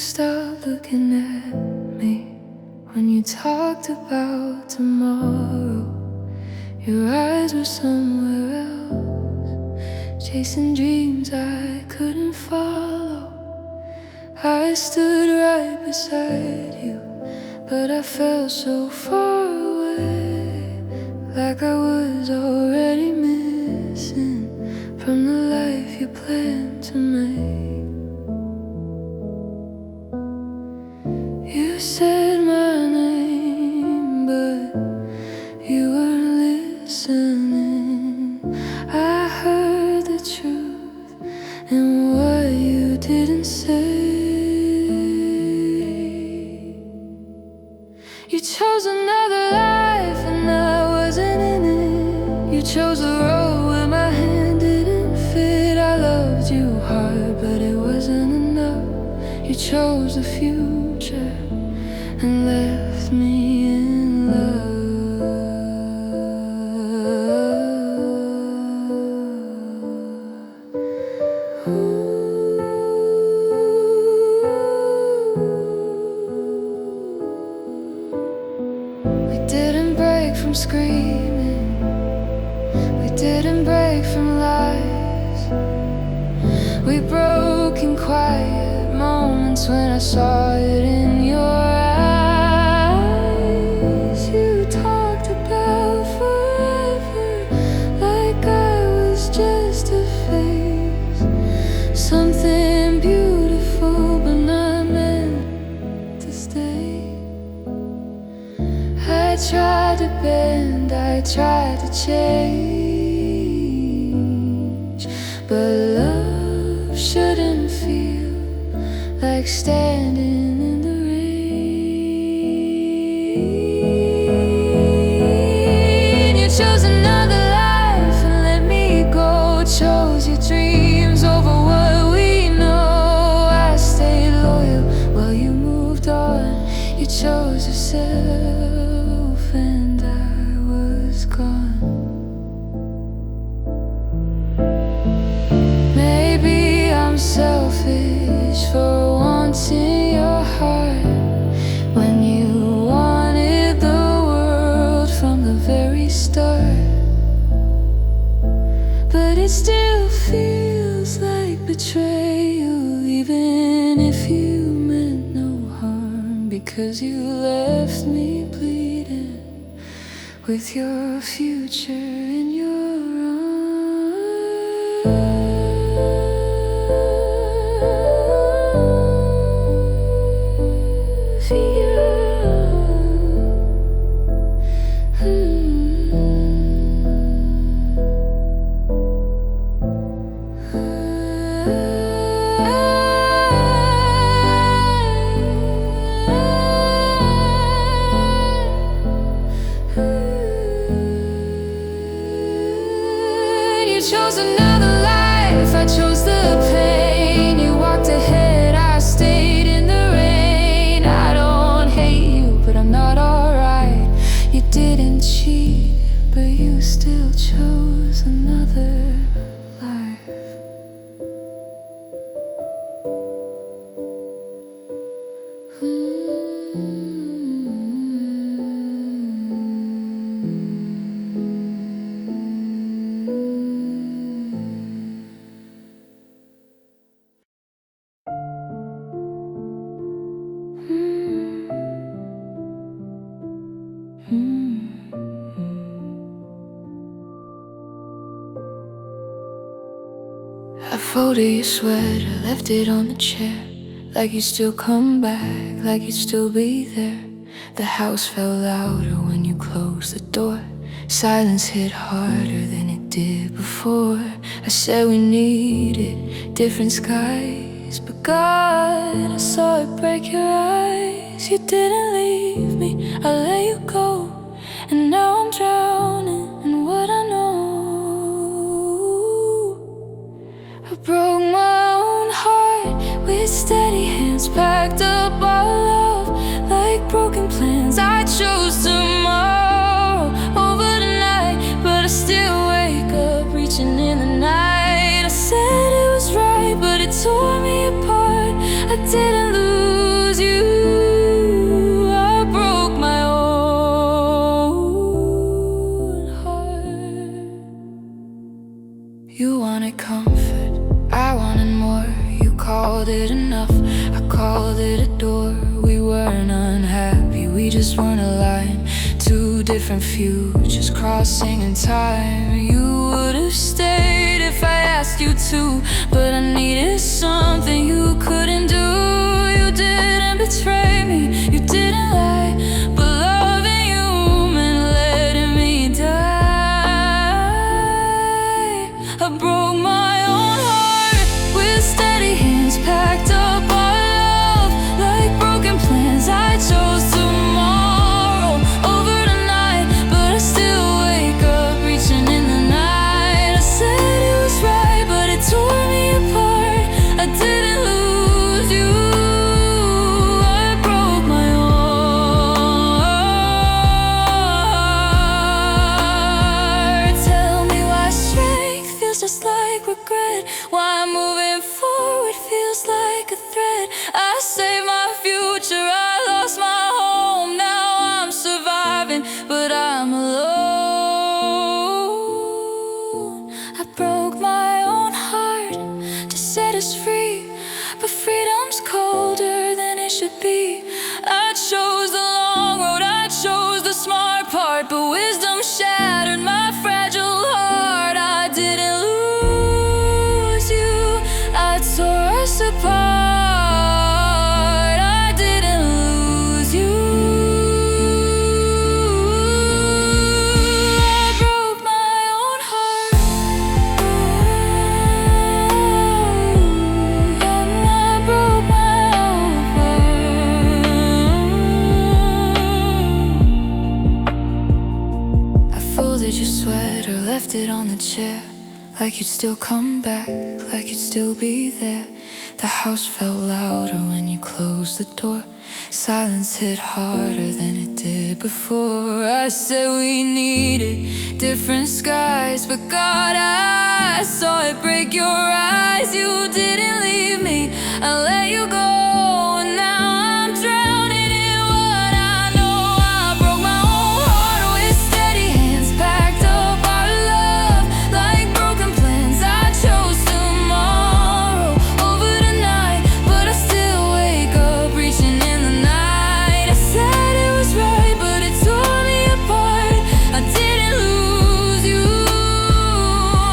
stopped looking at me when you talked about tomorrow. Your eyes were somewhere else, chasing dreams I couldn't follow. I stood right beside you, but I felt so far away, like I was already missing from the life you planned to make. You said my name, but you weren't listening. I heard the truth and what you didn't say. You chose another life and I wasn't in it. You chose a road where my hand didn't fit. I loved you hard, but it wasn't enough. You chose the future and left me in love. We didn't break from screaming, we didn't break from lies. We broke in quiet moments when I saw it in your eyes. You talked about forever like I was just a phase, something beautiful but not meant to stay. I tried to bend, I tried to change, but love shouldn't feel like standing in the rain. You chose another life and let me go. Chose your dreams over what we know. I stayed loyal while you moved on. You chose yourself and I was gone. Maybe I'm selfish for wanting your heart when you wanted the world from the very start. But it still feels like betrayal, even if you meant no harm, because you left me bleeding with your future in your arms. You chose another life, I chose the pain. You walked ahead, I stayed in the rain. I don't hate you, but I'm not alright. You didn't cheat, but you still chose another life. I folded your sweater, left it on the chair, like you'd still come back, like you'd still be there. The house felt louder when you closed the door. Silence hit harder than it did before. I said we needed different skies, but God, I saw it break your eyes. You didn't leave me, I let you go, and now I'm drowning in what I know. I broke my own heart with steady hands, packed up our love like broken plans. I chose tomorrow over tonight, but I still wake up reaching in the night. I said it was right, but it tore me apart. I didn't lose different futures crossing in time. You would have stayed if I asked you to, but I needed something you couldn't do. You didn't betray me, you didn't lie, but loving you meant letting me die. I broke my own heart with steady hands, packed up our love like broken plans. I chose tomorrow over tonight, but I still wake up reaching in the night. I said it was right, but it tore me apart. I didn't lose you, I broke my own heart. Tell me why strength feels just like regret, why moving forward feels like a threat. I saved my future, I lost my home, now I'm surviving, but I'm alone. I broke my own heart to set us free, but freedom's colder than it should be. I chose the long road, I chose the smart part, but wisdom shattered my fragile heart. I didn't lose you, I tore us apart. I didn't lose you, I broke my own heart. And I broke my own heart. I folded your sweater, left it on the chair, like you'd still come back, like you'd still be there. The house felt louder when you closed the door. Silence hit harder than it did before. I said we needed different skies, but God, I saw it break your eyes. You didn't leave me, I let you go, and now I'm drowning in what I know. I broke my own heart with steady hands, packed up our love like broken plans. I chose tomorrow over tonight, but I still wake up reaching in the night. I said it was right, but it tore me apart. I didn't lose you,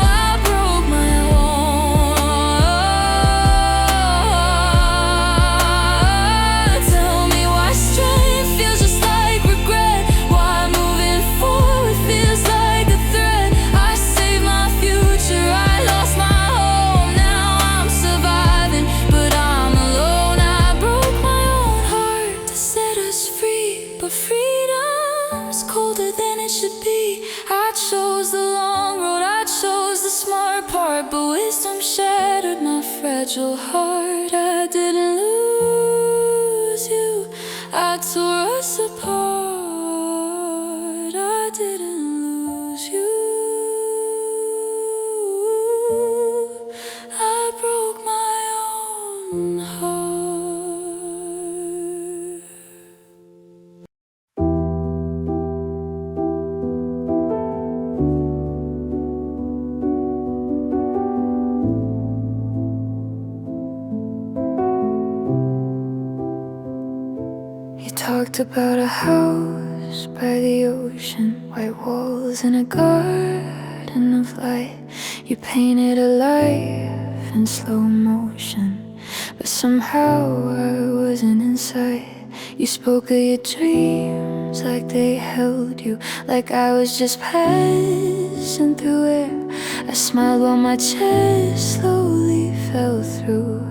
I broke my own heart. Tell me why strength feels just like regret, why moving forward feels like a threat. I saved my future, I lost my home, now I'm surviving, but I'm alone. I broke my own heart to set us free, but freedom's colder than it should be. I chose the long road, I chose the smart part, but wisdom shattered my fragile heart. I didn't lose you, I tore us apart. I didn't lose you, I broke my own heart. You talked about a house by the ocean, white walls and a garden of light. You painted a life in slow motion, but somehow I wasn't in sight. You spoke of your dreams like they held you, like I was just passing through air. I smiled while my chest slowly fell through.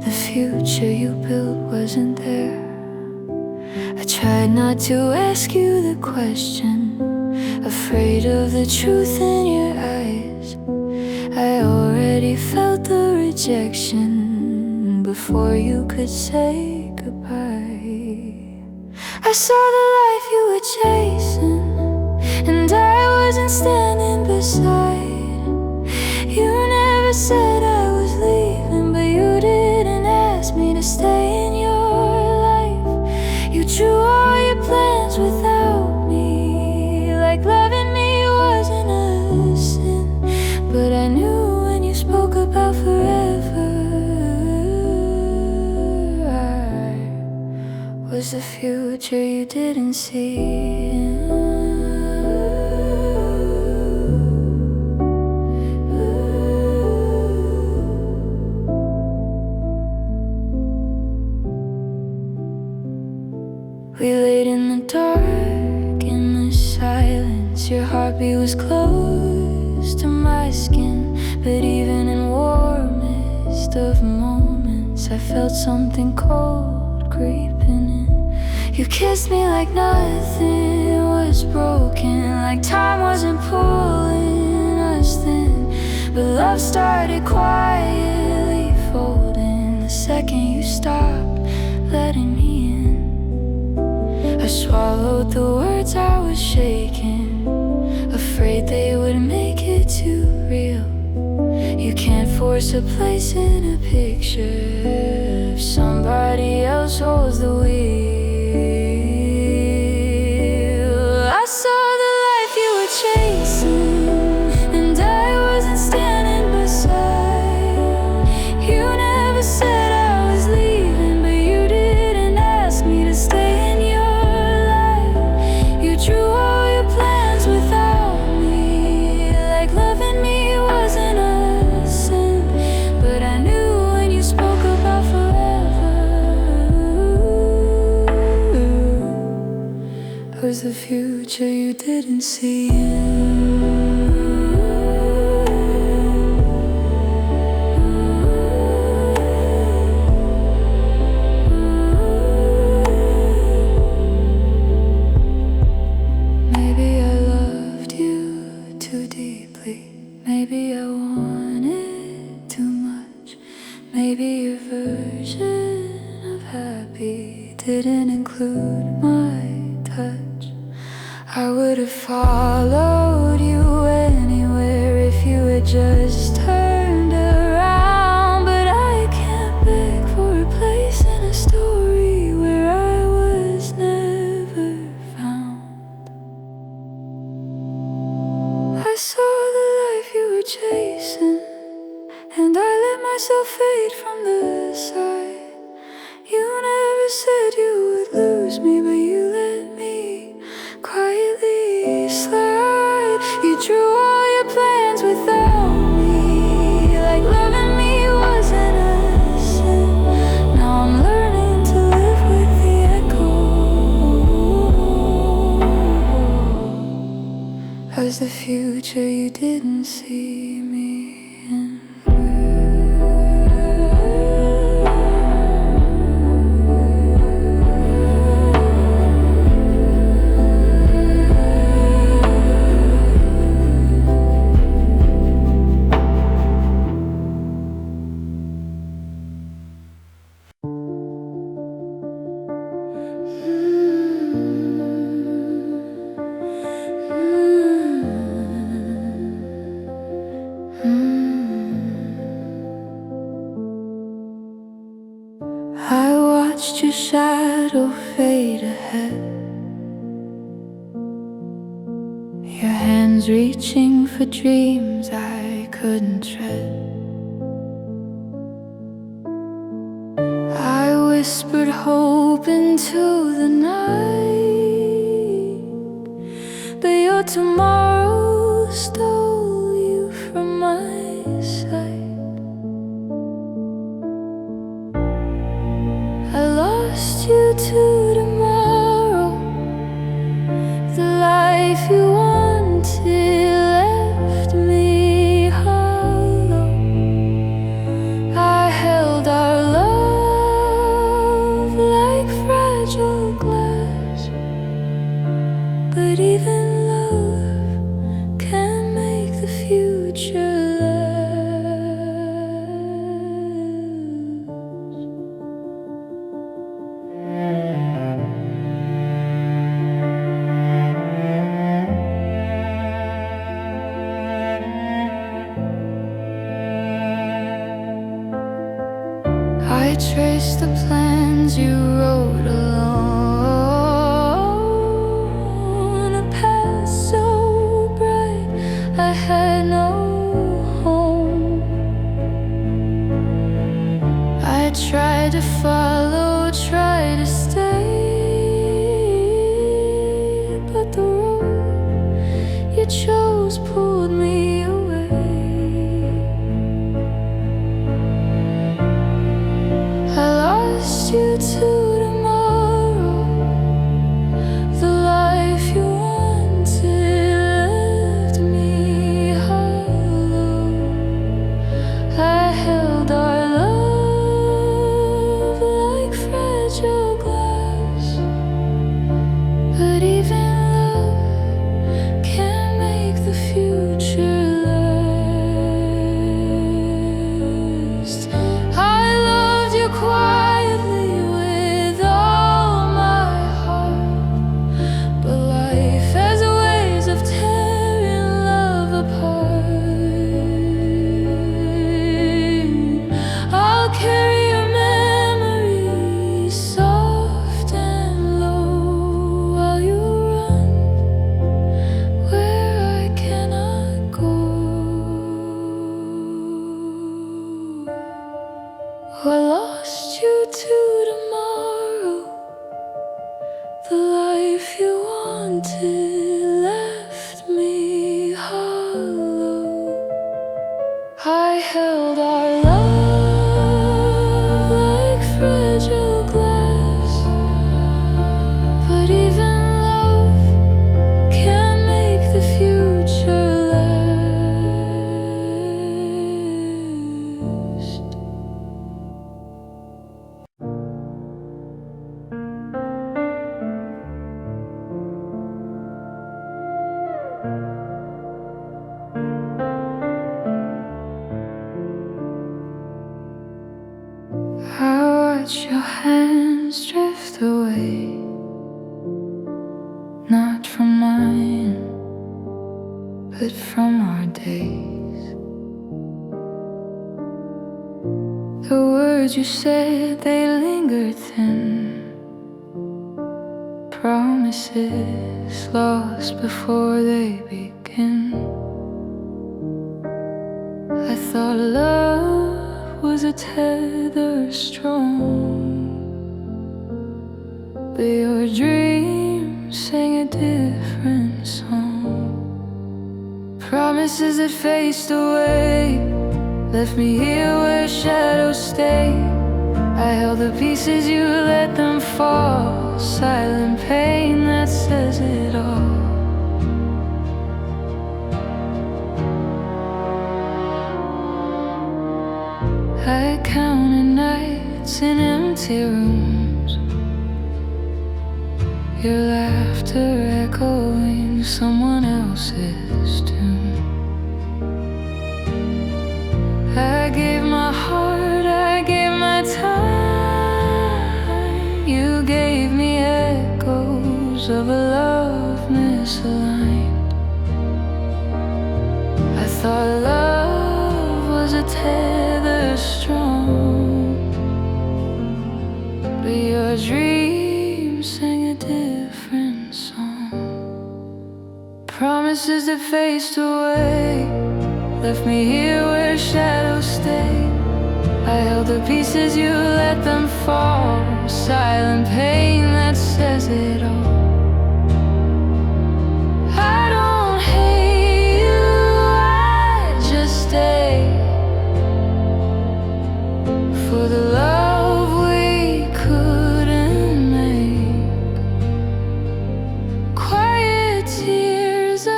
The future you built wasn't there. I tried not to ask you the question, afraid of the truth in your eyes. I already felt the rejection before you could say goodbye. I saw the life you were chasing, and I wasn't standing beside. You never said I was leaving, but you didn't ask me to stay in your life. You drew all your plans without me, like loving me wasn't a sin. But I knew when you spoke about forever, I was the future you didn't see. We laid in the dark, in the silence. Your heartbeat was close to my skin, but even in warmest of moments, I felt something cold creeping in. You kissed me like nothing was broken, like time wasn't pulling us thin. But love started quietly folding the second you stopped letting me in. I swallowed the words I was shaking, afraid they would make it too real. You can't force a place in a picture if somebody else holds the wheel. I saw the life you were chasing, and I wasn't standing beside. You never said I was leaving, but you didn't ask me to stay in your life. You drew all your plans without me, like loving me wasn't a sin. But I knew when you spoke about forever, was the future you didn't see. Maybe I loved you too deeply. Maybe I wanted too much. Maybe your version of happy didn't include my touch. I would have followed you anywhere if you had just turned around. But I can't beg for a place in a story where I was never found. I saw the life you were chasing, and I let myself fade from the side. You never said you would lose me, but you let me quietly slide. You drew all your plans without me, like loving me wasn't a sin. Now I'm learning to live with the echo. As the future you didn't see me in. I watched your shadow fade ahead, your hands reaching for dreams I couldn't tread. I whispered hope into the night, but your tomorrow stole you from my sight. I lost you to tomorrow. The life you wanted left me hollow. I held our love like fragile glass, but even love can make the future I traced the plans you wrote alone, a path so bright I had no home. I tried to follow, tried to stay, but the road you chose pulled me away. I lost The life you wanted left me hollow. I held our love like fragile glass, but even love can't make the future last. I watch your hands drift away, not from mine, but from our days. The words you said, they lingered thin, promises lost before they begin. I thought love was a tether strong, but your dreams sang a different song. Promises that faced away left me here where shadows stay. I held the pieces, you let them fall. Silent pain that says it all. I counted nights in empty rooms, your laughter echoing someone else's tune. I gave my heart, I gave my time. You gave me echoes of a love misaligned. I thought love was a tether strong, but your dreams sang a different song. Promises that faced away left me here where shadows stay. I held the pieces, you let them fall. Silent pain that says it all. I don't hate you, I just stay for the love we couldn't make. Quiet tears I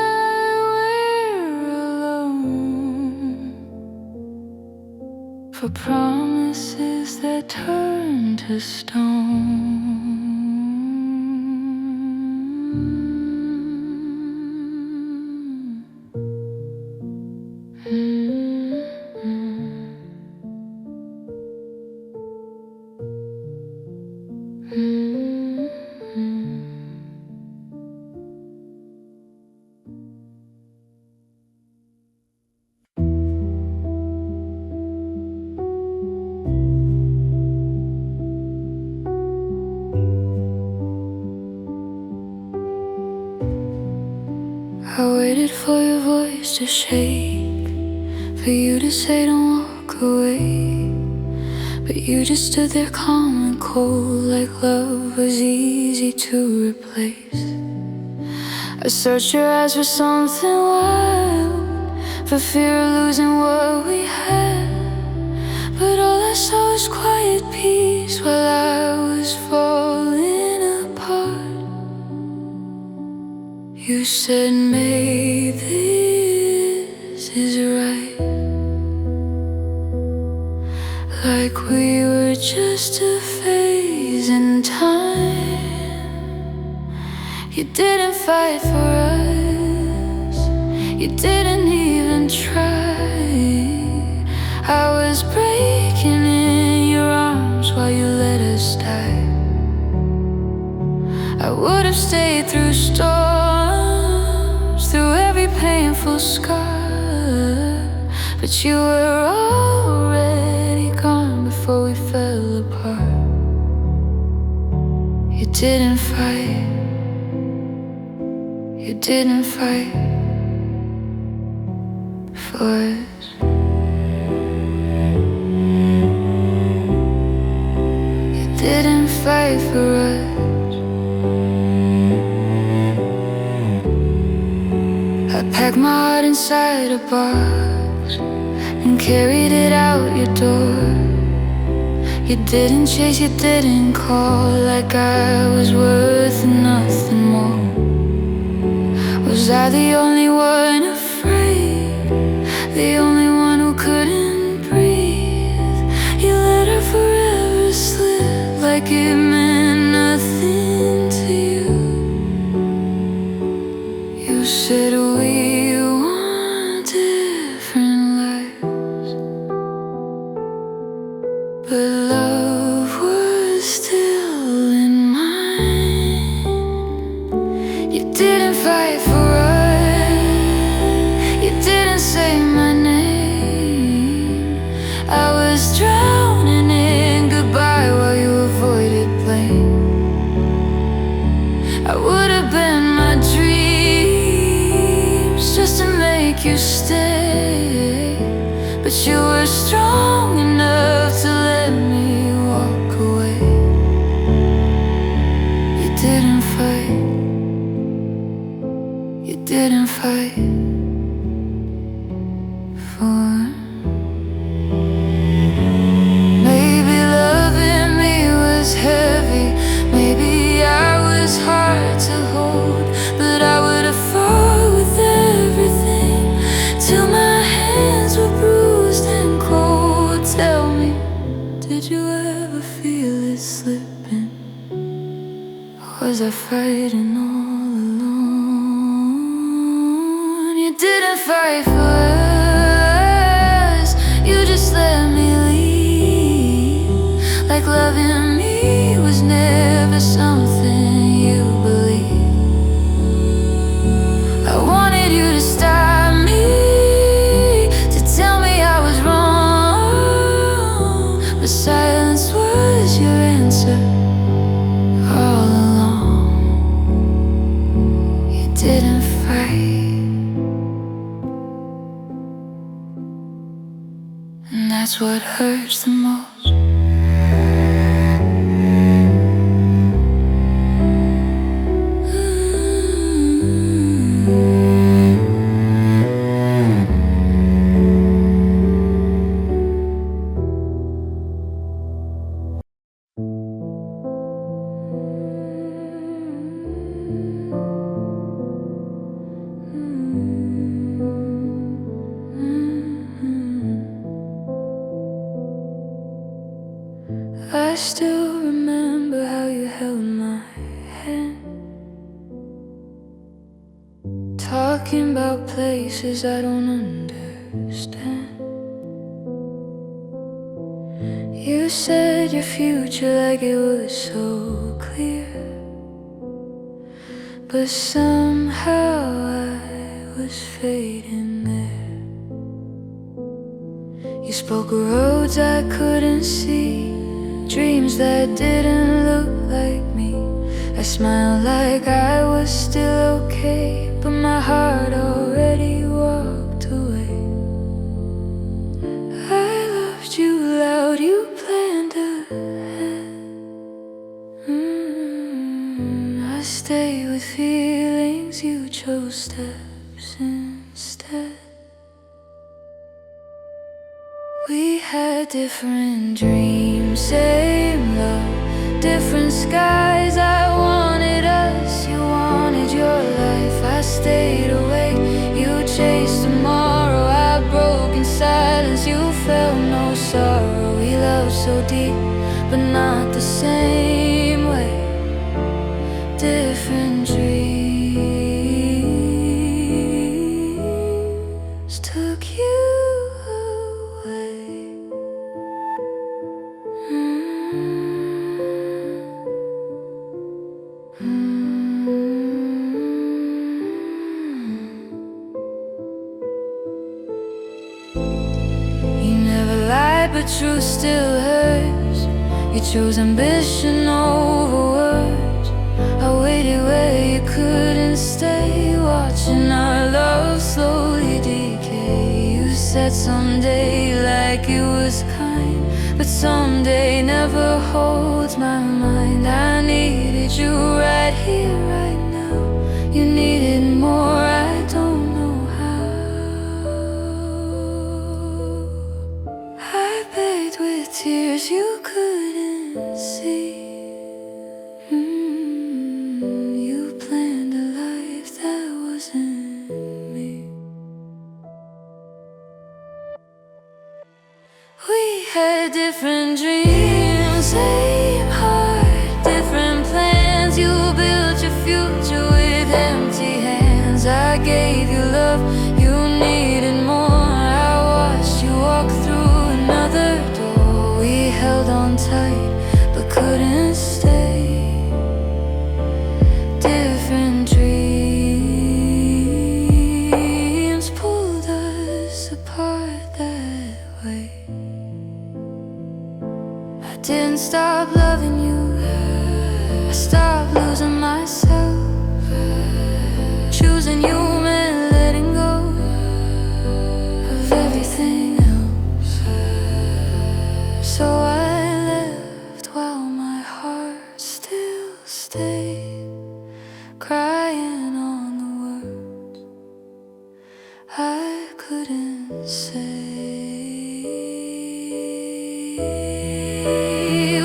wear alone, for promises that turn to stone. I waited for your voice to shake, for you to say don't walk away. But you just stood there calm and cold, like love was easy to replace. I searched your eyes for something wild, for fear of losing what we had. But all I saw was quiet peace while I was falling apart. You said maybe this is right, like we were just a phase in time. You didn't fight for us, you didn't even try. I was breaking in your arms while you let us die. I would have stayed through storms, through every painful scar, but you were already gone before we fell apart. You didn't fight, you didn't fight for us. You didn't fight for us. packed my heart inside a box and carried it out your door. You didn't chase, you didn't call, like I was worth nothing more. Was I the only one afraid? The only one who couldn't breathe? You let her forever slip like it meant nothing to you. You said we want different lives, but love was still in mine. You didn't fight for us, you didn't say my name. I was drowning in goodbye while you avoided blame. I would have been my dreams just to make you stay, but you were strong enough to let me walk away. You didn't fight, you didn't fight for. Maybe loving me was heavy, maybe I was hard to hold, but I would have fought with everything till my hands were bruised and cold. Tell me, did you ever feel it slipping? Was I fighting all alone? You didn't fight for us, you just let me leave, like loving me was never something you believed. I wanted you to stop me, to tell me I was wrong, but silence was your answer all along. You didn't fight, and that's what hurts the most. I still remember how you held my hand, talking about places I don't understand. You said your future like it was so clear, but somehow I was fading there. You spoke of roads I couldn't see, dreams that didn't look like me. I smiled like I was still okay, but my heart already walked away. I loved you loud, you planned ahead. I stayed with feelings, you chose steps instead. We had different dreams, same love, different skies. I wanted us, you wanted your life. I stayed awake, you chased tomorrow. I broke in silence, you felt no sorrow. We loved so deep, but not the same way. Different dreams took you away. You never lied, but truth still hurts. You chose ambition over words. I waited where you couldn't stay, watching our love slowly decay. You said someday like it was kind, but someday never holds my mind. I needed you right here, right now. You needed more, I don't know how. crying on the words I couldn't say.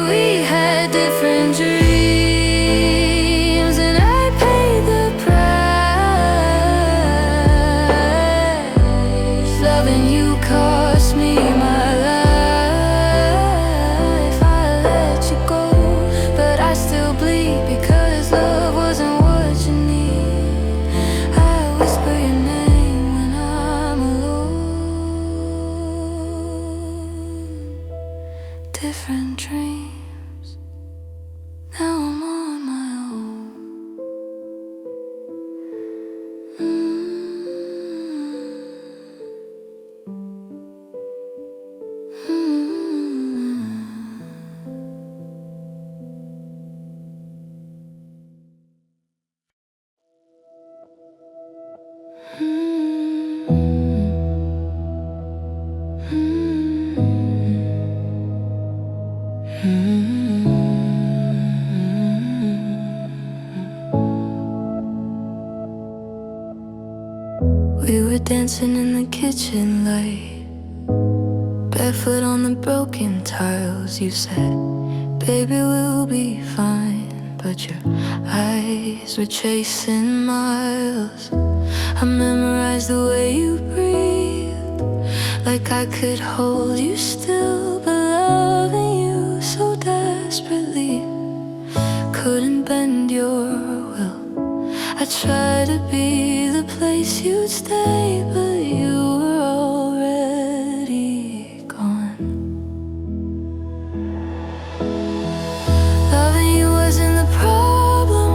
We had different dreams, and I paid the price. Loving you cost me my life. I let you go, but I still bleed because love wasn't what you need. I whisper your name when I'm alone. Different dreams, now I'm on my own. We were dancing in the kitchen light, barefoot on the broken tiles. You said, baby, we'll be fine, but your eyes were chasing miles. I memorized the way you breathed, like I could hold you still, but loving you so desperately couldn't bend your will. I tried to be the place you'd stay, but you were already gone. Loving you wasn't the problem,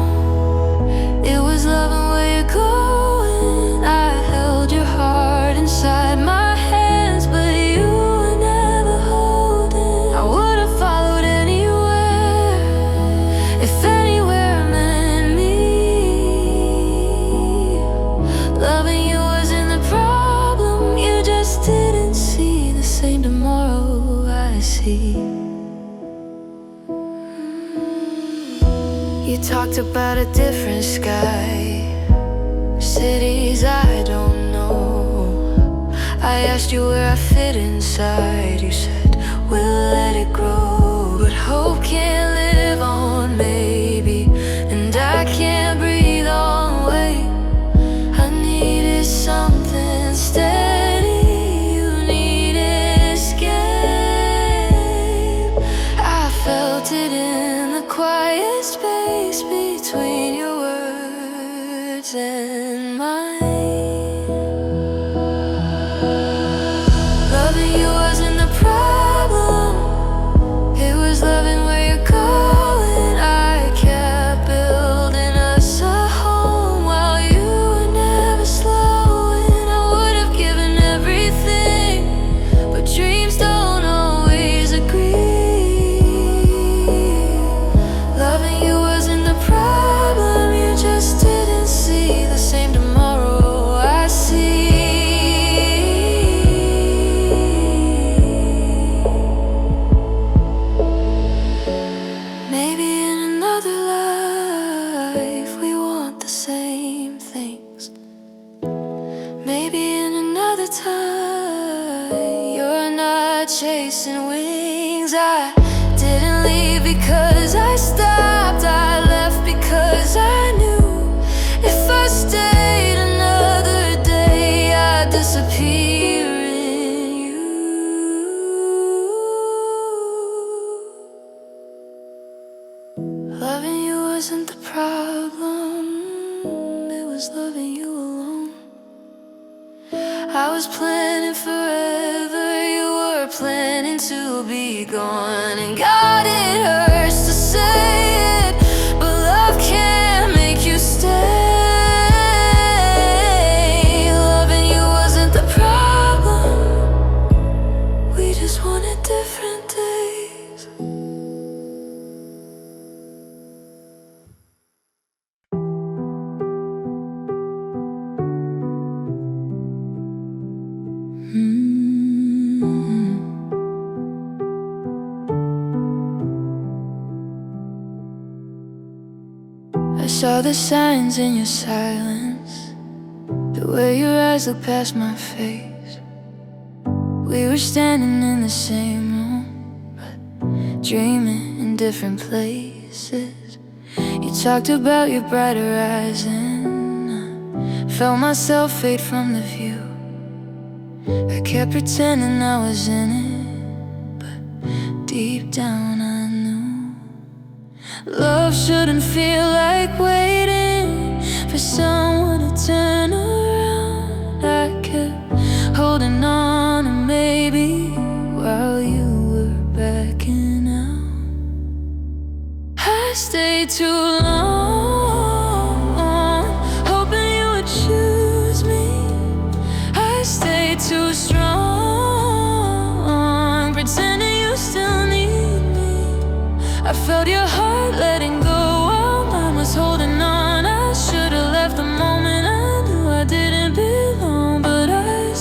it was loving where you're going. I held your heart inside my hands, but you were never holding. I would have followed anywhere, if anywhere meant me. Loving you wasn't the problem, you just didn't see the same tomorrow I see. You talked about a different sky, cities I don't know. I asked you where I fit inside. You said, we'll let it grow, but hope can't live on maybe, and I can't breathe on wait. I needed something steady, you needed escape. I felt it in the quiet space between your words and mine. Loving you wasn't the problem, it was loving where you're going. I kept building us a home while you were never slowing. I would have given everything, but dreams don't always agree. Loving you wasn't the problem, you just didn't see the same tomorrow I see. Maybe in another life we want the same things. Maybe in another time you're not chasing wings. I didn't leave because I stopped, I left because I knew if I stayed another day I'd disappear in you. Loving you wasn't the problem, it was loving you alone. I was planning forever, you were planning to be gone. And God, it hurts to say it, but love can't make you stay. Loving you wasn't the problem, we just wanted different days. saw the signs in your silence, the way your eyes look past my face. We were standing in the same room, but dreaming in different places. You talked about your bright horizon, I felt myself fade from the view. I kept pretending I was in it, but deep down I knew love shouldn't feel like waiting for someone to turn around. I kept holding on to maybe while you were backing out. I stayed too long, hoping you would choose me. I stayed too strong, pretending you still need me. I felt your heart letting go while mine was holding on. I should've left the moment I knew I didn't belong, but I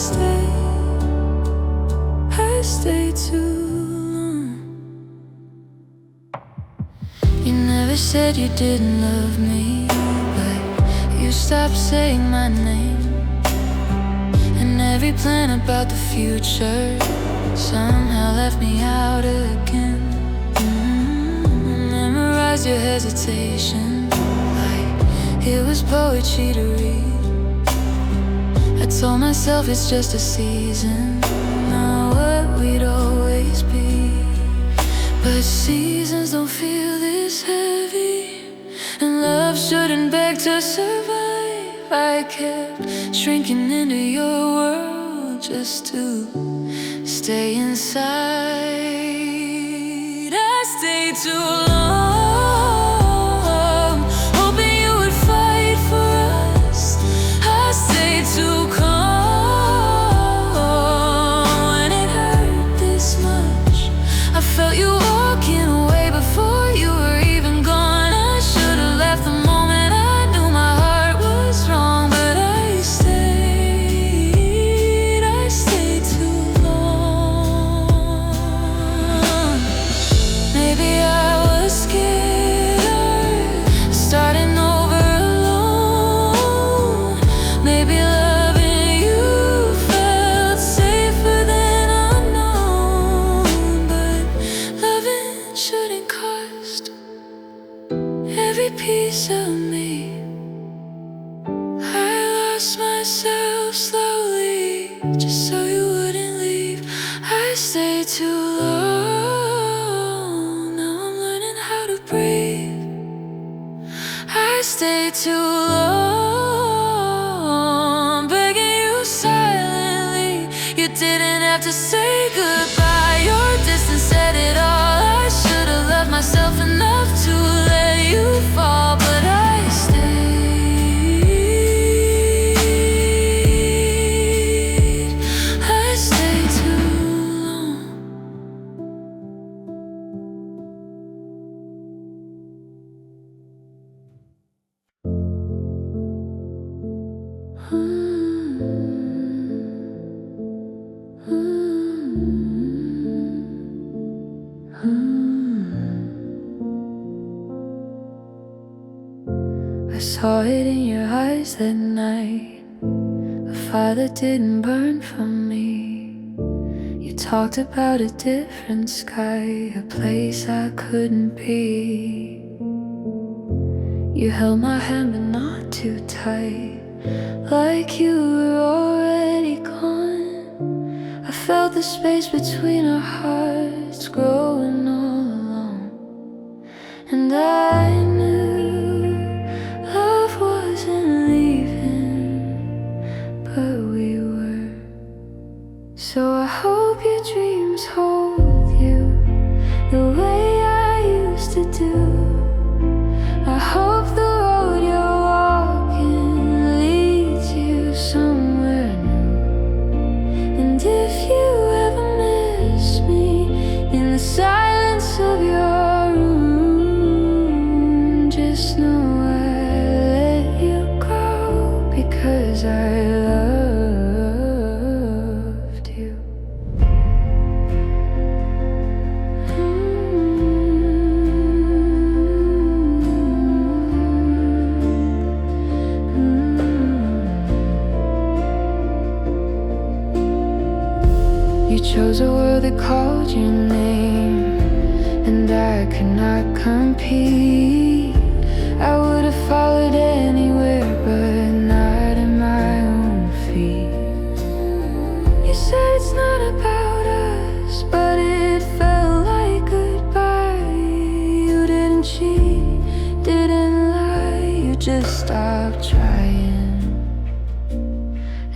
stayed too long. You never said you didn't love me, but you stopped saying my name. And every plan about the future somehow left me out again. Memorized your hesitation like it was poetry to read. I told myself it's just a season, not what we'd always be. But seasons don't feel this heavy, and love shouldn't beg to survive. I kept shrinking into your world just to stay inside. I stayed too long, hoping you would fight for us. I stayed too calm when it hurt this much. I felt you walking away before you were even gone. I should've left the moment I knew my heart was wrong, but I stayed too long. Maybe I was scared, starting over alone. Maybe loving you felt safer than unknown, but loving shouldn't cost every piece of me. I lost myself slowly just so you wouldn't leave. I stayed too long, now I'm learning how to breathe. I stayed too long, begging you silently. You didn't have to say goodbye, your distance said it all. I should've loved myself enough to let you fall, but I stayed too long. I saw it in your eyes that night, a fire that didn't burn for me. You talked about a different sky, a place I couldn't be. You held my hand but not too tight, like you were already gone. I felt the space between our hearts growing all alone, and I knew love wasn't leaving, but we were. So I hope your dreams hold you the way I used to do. I hope the road you're walking leads you somewhere new. And if you ever miss me in the silence of your room, chose a world that called your name, and I could not compete. I would have followed anywhere, but not at my own feet. You said it's not about us, but it felt like goodbye. You didn't cheat, didn't lie, you just stopped trying.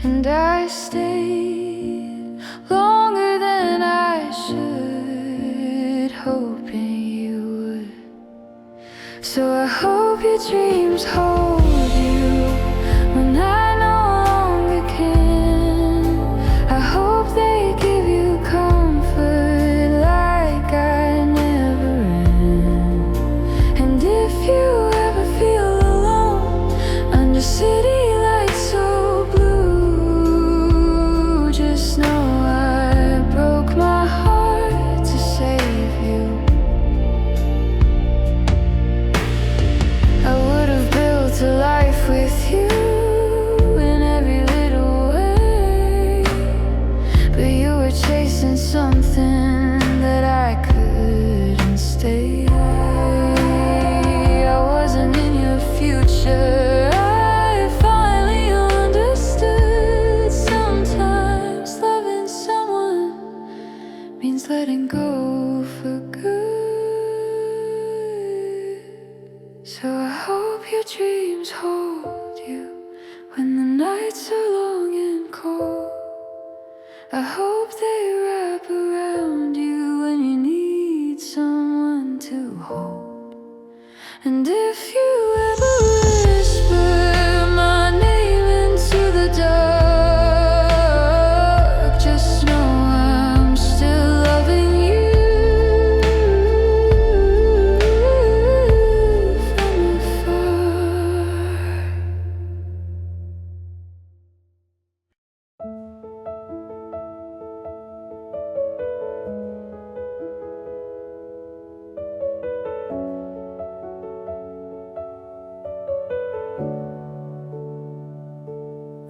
And I stayed longer than I should, hoping you would. So I hope your dreams hold you when I no longer can. I hope they give you comfort like I never am. And if you ever feel alone under city lights so blue, just know I broke my heart to save you. I would have built a life with you in every little way, but you were chasing something that I couldn't stay. I wasn't in your future. I finally understood. Sometimes loving someone means letting go for good. So I hope your dreams hold you when the nights are long and cold. I hope they wrap around you when you need someone to hold. And if you ever whisper my name into the dark, just know I'm still loving you from afar.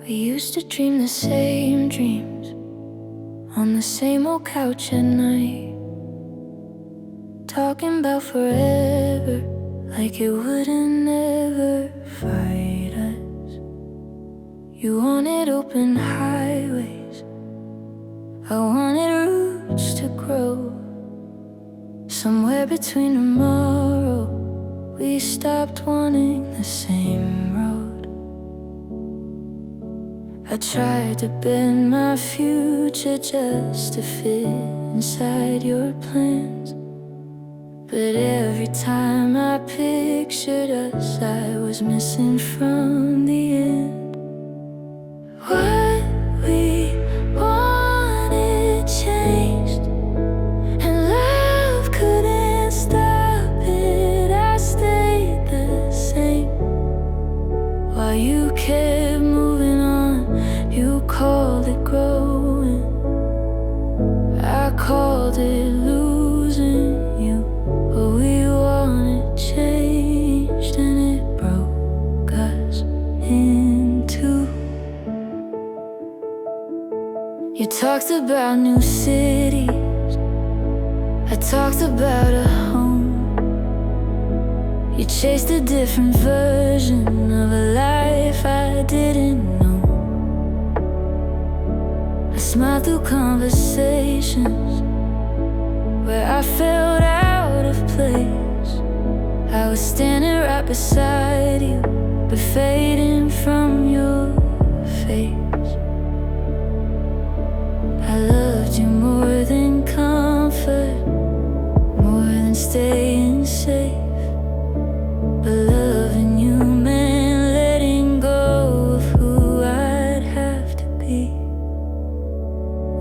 We used to dream the same dreams on the same old couch at night, talking about forever like it wouldn't ever fight us. You wanted open highways, I wanted roots to grow. Somewhere between tomorrow, we stopped wanting the same road. I tried to bend my future just to fit inside your plans, but every time I pictured us, I was missing from the end. What we wanted changed, and love couldn't stop it. I stayed the same while you kept moving on. You called it growing, I called it losing you. But we wanted changed, and it broke us in two. You talked about new cities, I talked about a home. You chased a different version of a life I didn't know. I smiled through conversations where I felt out of place. I was standing right beside you, but fading from your face. I loved you more than comfort, more than staying safe. But loving you meant letting go of who I'd have to be.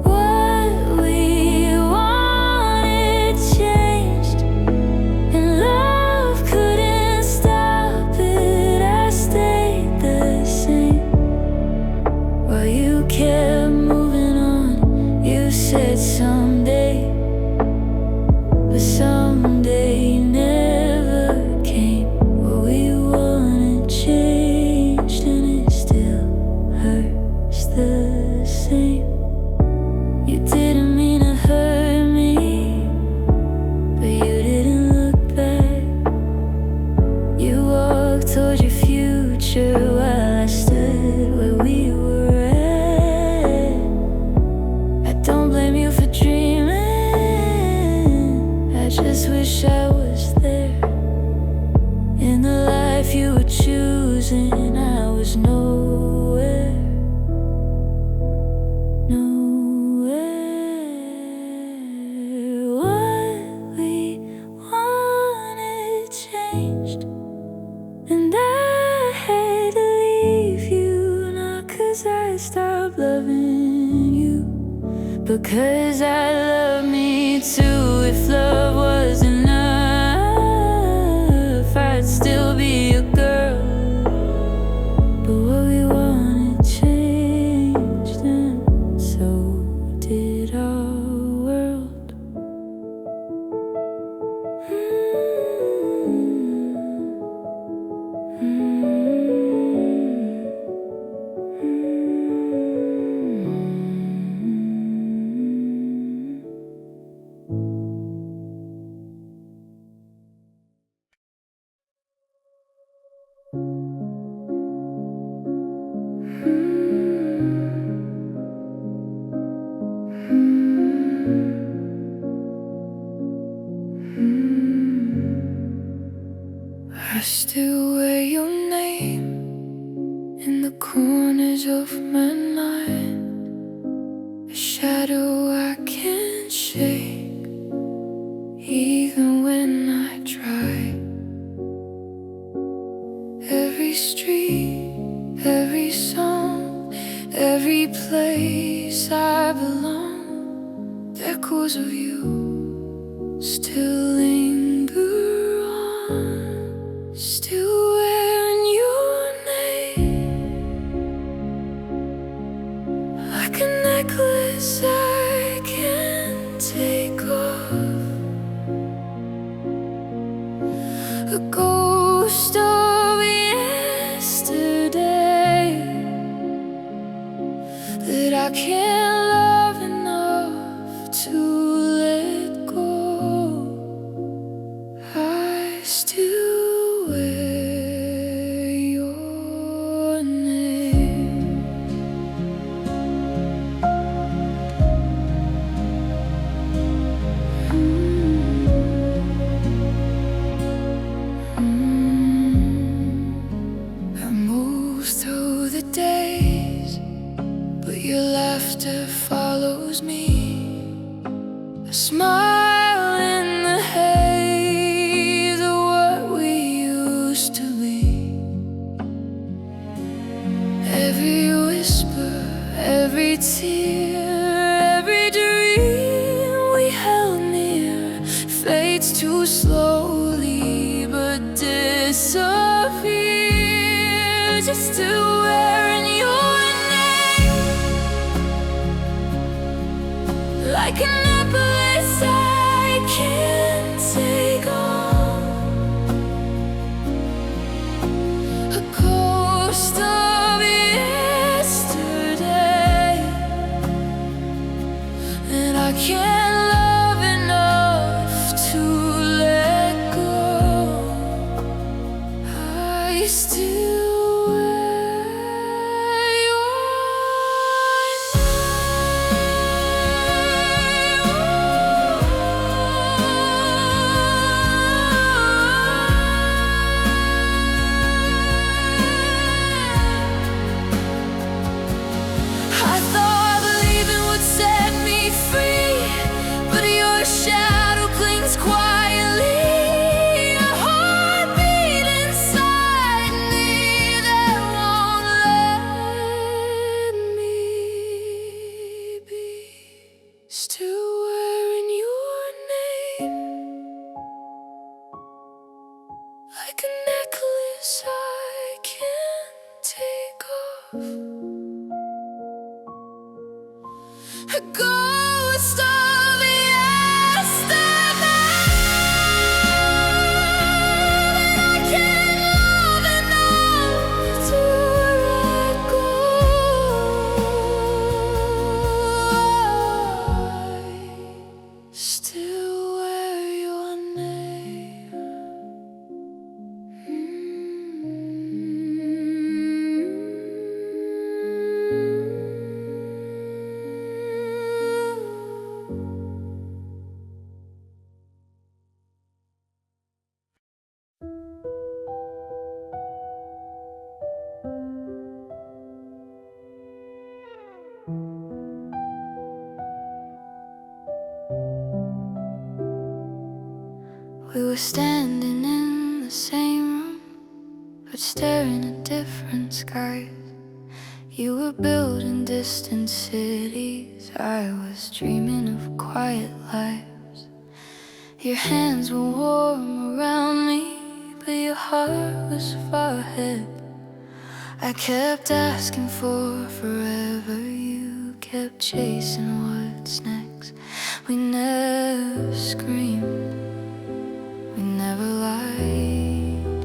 What we wanted changed, and love couldn't stop it. I stayed the same while you kept moving on. You said someday, but someday Because I love me too. If love was enough, I'd still be a girl. But what we wanted changed, and so did our world. I still wear your name in the corners of my mind, a shadow I can't shake, even when I try. Every street, every song, every place I belong, echoes of you still linger on, still wearing your name like a necklace I can't take off, a ghost of yesterday that I can't love enough to let go. I still wear your name. I move through the days, but your laughter follows me. A smile in the haze of what we used to be. Every whisper, every tear, every dream we held near fades too slowly but disappears. You're still wearing your name like a necklace I can't take off, a ghost of yesterday, and I can't love enough to let go. I still wear your I thought believing would set me free, but your shadow clings quietly, a heartbeat inside me that won't let me be. Still wearing your name like a necklace I can't take off, a ghost of yesterday that I can't love enough to let go. I still wear your name. We were standing in the same room, but staring at different skies. You were building distant cities, I was dreaming of quiet lives. Your hands were warm around me, but your heart was far ahead. I kept asking for forever, you kept chasing what's next. We never screamed, we never lied,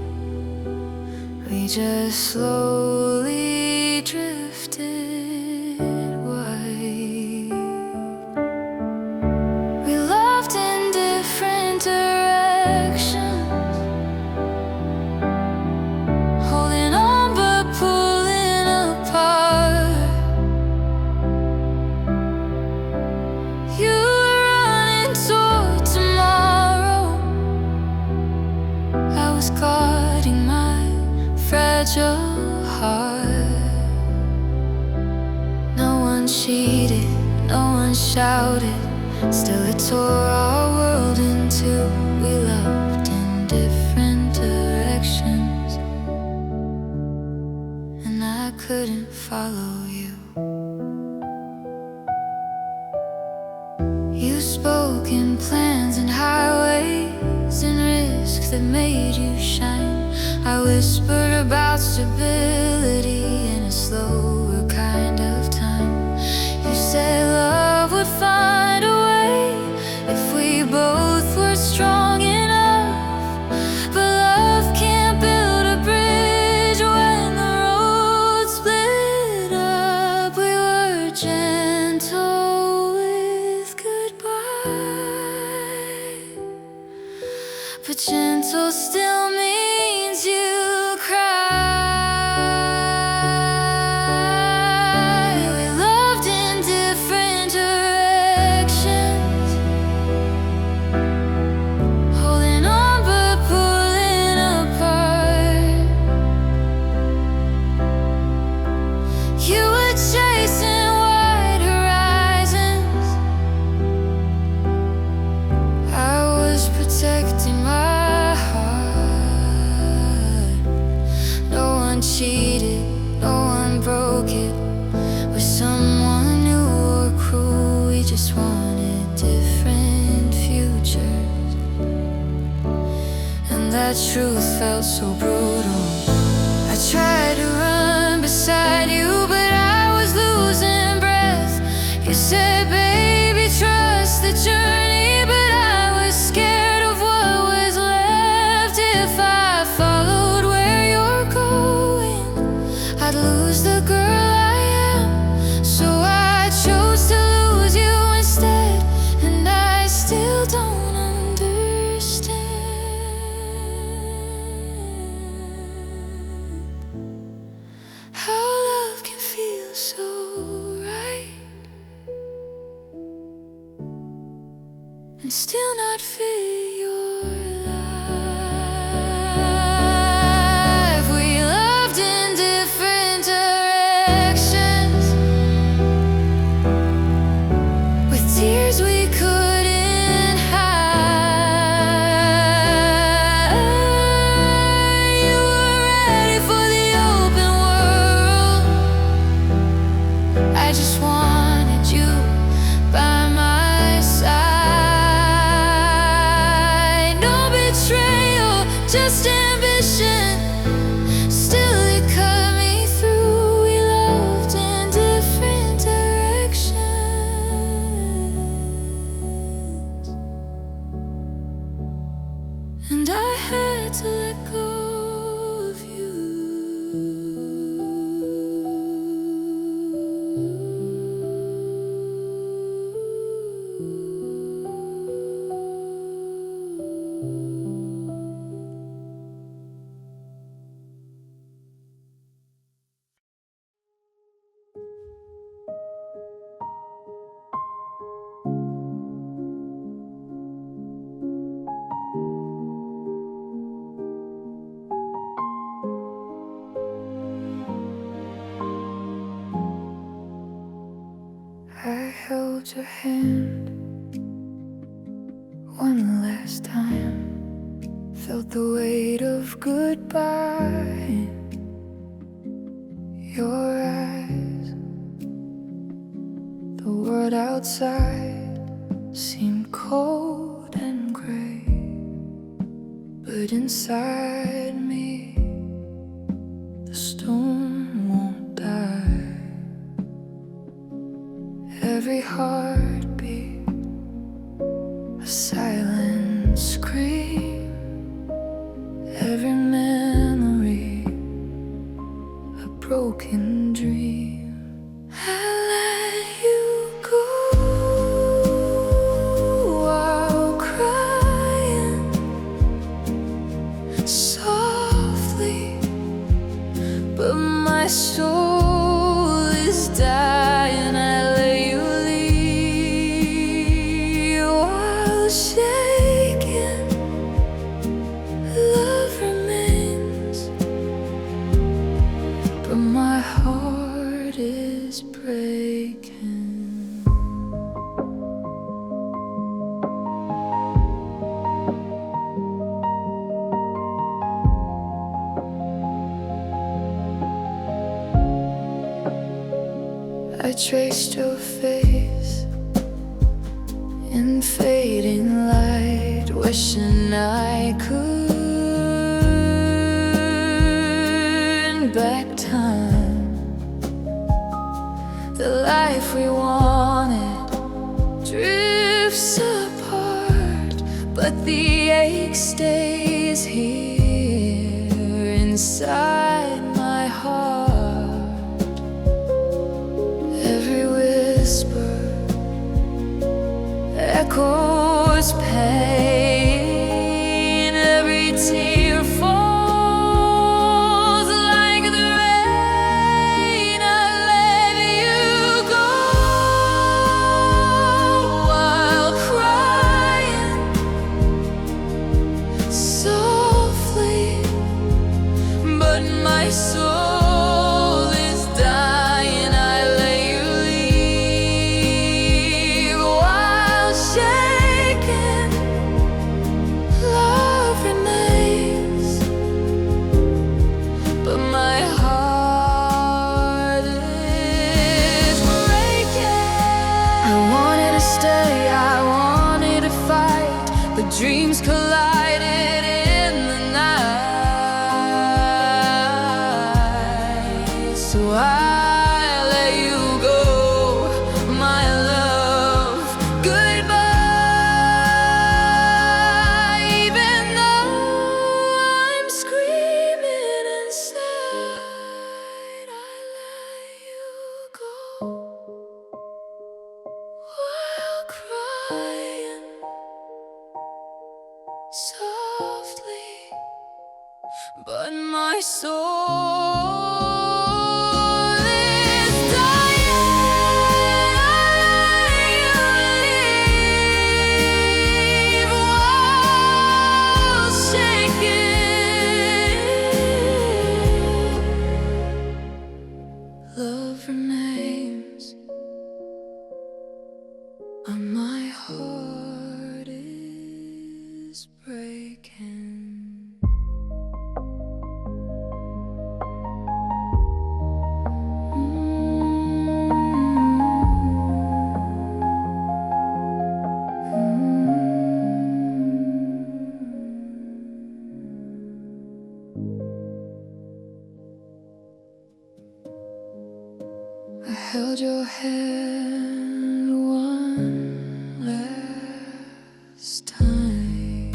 we just slowly drifted wide. We loved in different directions, holding on but pulling apart. You were running toward tomorrow, I was guarding my fragile heart. No one cheated, no one shouted, still it tore our world in two. We loved in different directions, and I couldn't follow you. You spoke in plans and highways and risks that made you shine. I whispered about stability in a slower kind of time. You said love would find a way if we both were strong enough. But love can't build a bridge when the road split up. We were gentle with goodbye, but gentle still means you cry. We loved in different directions, holding on but pulling apart. You were chasing wide horizons, I was protecting my heart. No one cheated, no one broke it with someone new or cruel. We just wanted different futures, and that truth felt so brutal. I tried to run beside you, but I was losing breath. You said, baby, trust the journey, but I was scared of what was left. If I followed where you're going, I'd lose the girl I am. So I chose to lose you instead, and I still don't understand how love can feel so right and still not fit your life. We loved in different directions, with tears we couldn't hide. You were ready for the open world, I just wanted you by my side. No betrayal, just ambition, still it cut me through. We loved in different directions, and I had to let go of you. I held your hand one last time, felt the weight of goodbye in your eyes. world outside seemed cold and gray, but inside me the storm won't die. Every heartbeat a silent scream, every memory a broken dream. I let you go while crying softly, but my soul is dying. I let you leave while shaking. Love remains, but my heart is breaking. I traced your face in fading light, wishing I could back time. The life we wanted drifts apart, but the ache stays here inside my heart. Every whisper echoes pain, every tear falls like the rain. I let you go while crying softly, but my soul is dying. I let you leave while shaking. Love remains, but my heart is breaking. I wanted to stay, I wanted to fight, but dreams collided in the night. So I let you go, my love, goodbye. Even though I'm screaming inside, I let you go while crying softly, but my soul is dying. I leave while shaking. Love remains, and my heart is breaking. I held your hand one last time.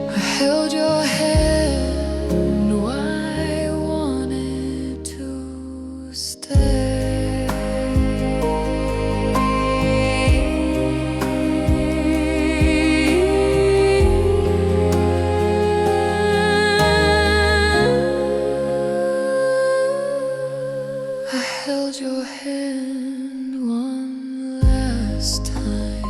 I held your hand while I wanted to stay. I held your hand one last time.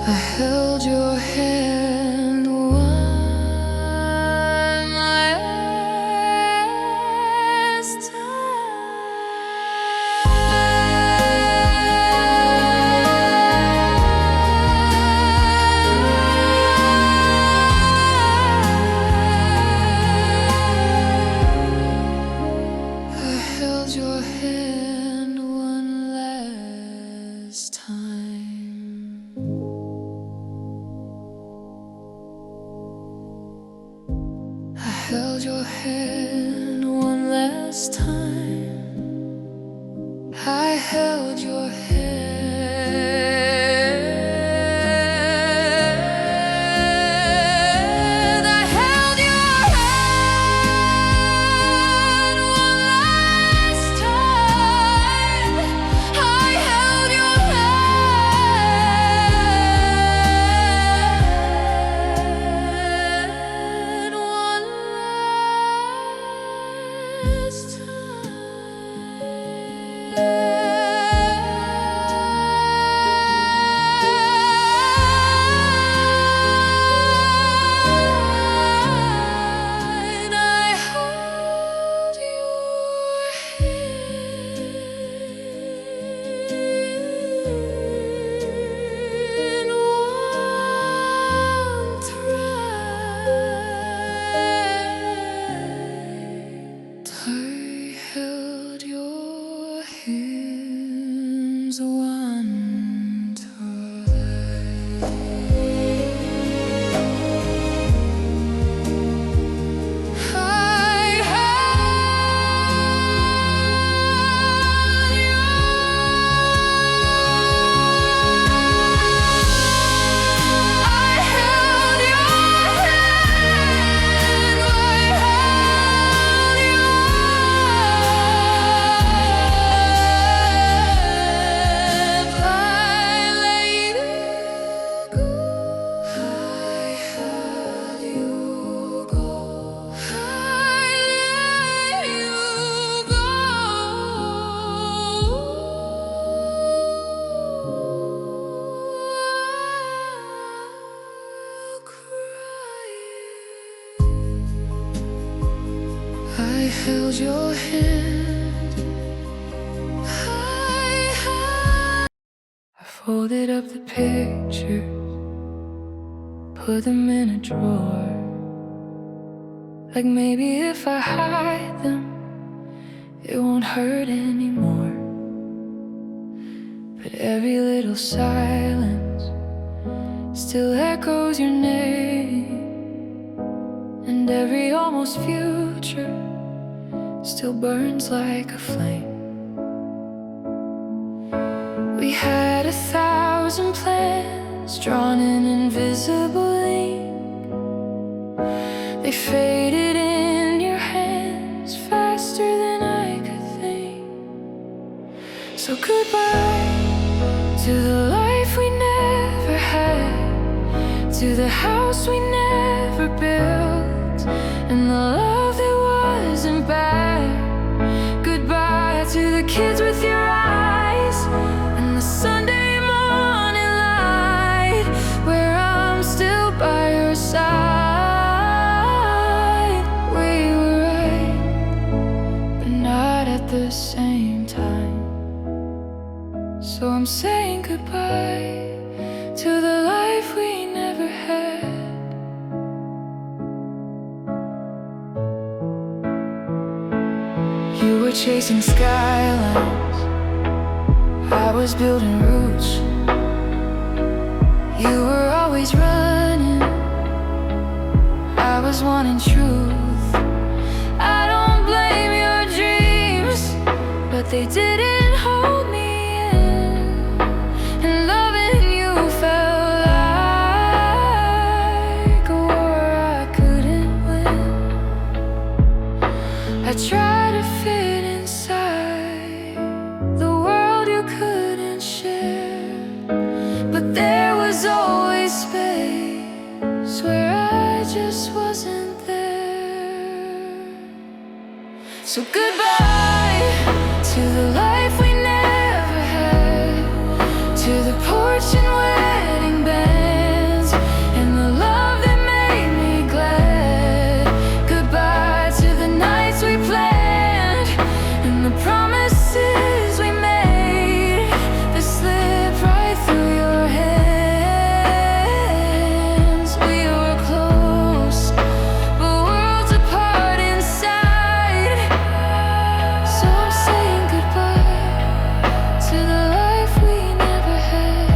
I held your hand one last time. hand one last time. I held your hand. I held your hand one last time. I held your hand one last time. One try. I held your I held your hand. I folded up the pictures, put them in a drawer. Like maybe if I hide them, it won't hurt anymore. But every little silence still echoes your name, and every almost future still burns like a flame. We had 1,000 plans drawn in invisible ink. They faded in your hands faster than I could think. So goodbye to the life we never had, to the house we never built, and the love that wasn't bad. Goodbye to the kids with your eyes, and the Sunday morning light, where I'm still by your side. We were right, but not at the same time. So I'm saying goodbye to the life we never had. You were chasing skylines, I was building roots. You were always running, I was wanting truth. I don't blame your dreams, but they didn't hold me in, and loving you felt like a war I couldn't win. I tried to fit inside the world you couldn't share, but there was always space where I just wasn't there. So goodbye to the life we never had, to the porch and wedding bands, and the love that made me glad. Goodbye to the nights we planned, and the promises we made that slipped right through your hands. We were close, but worlds apart inside. So I'm saying goodbye to the life we never had.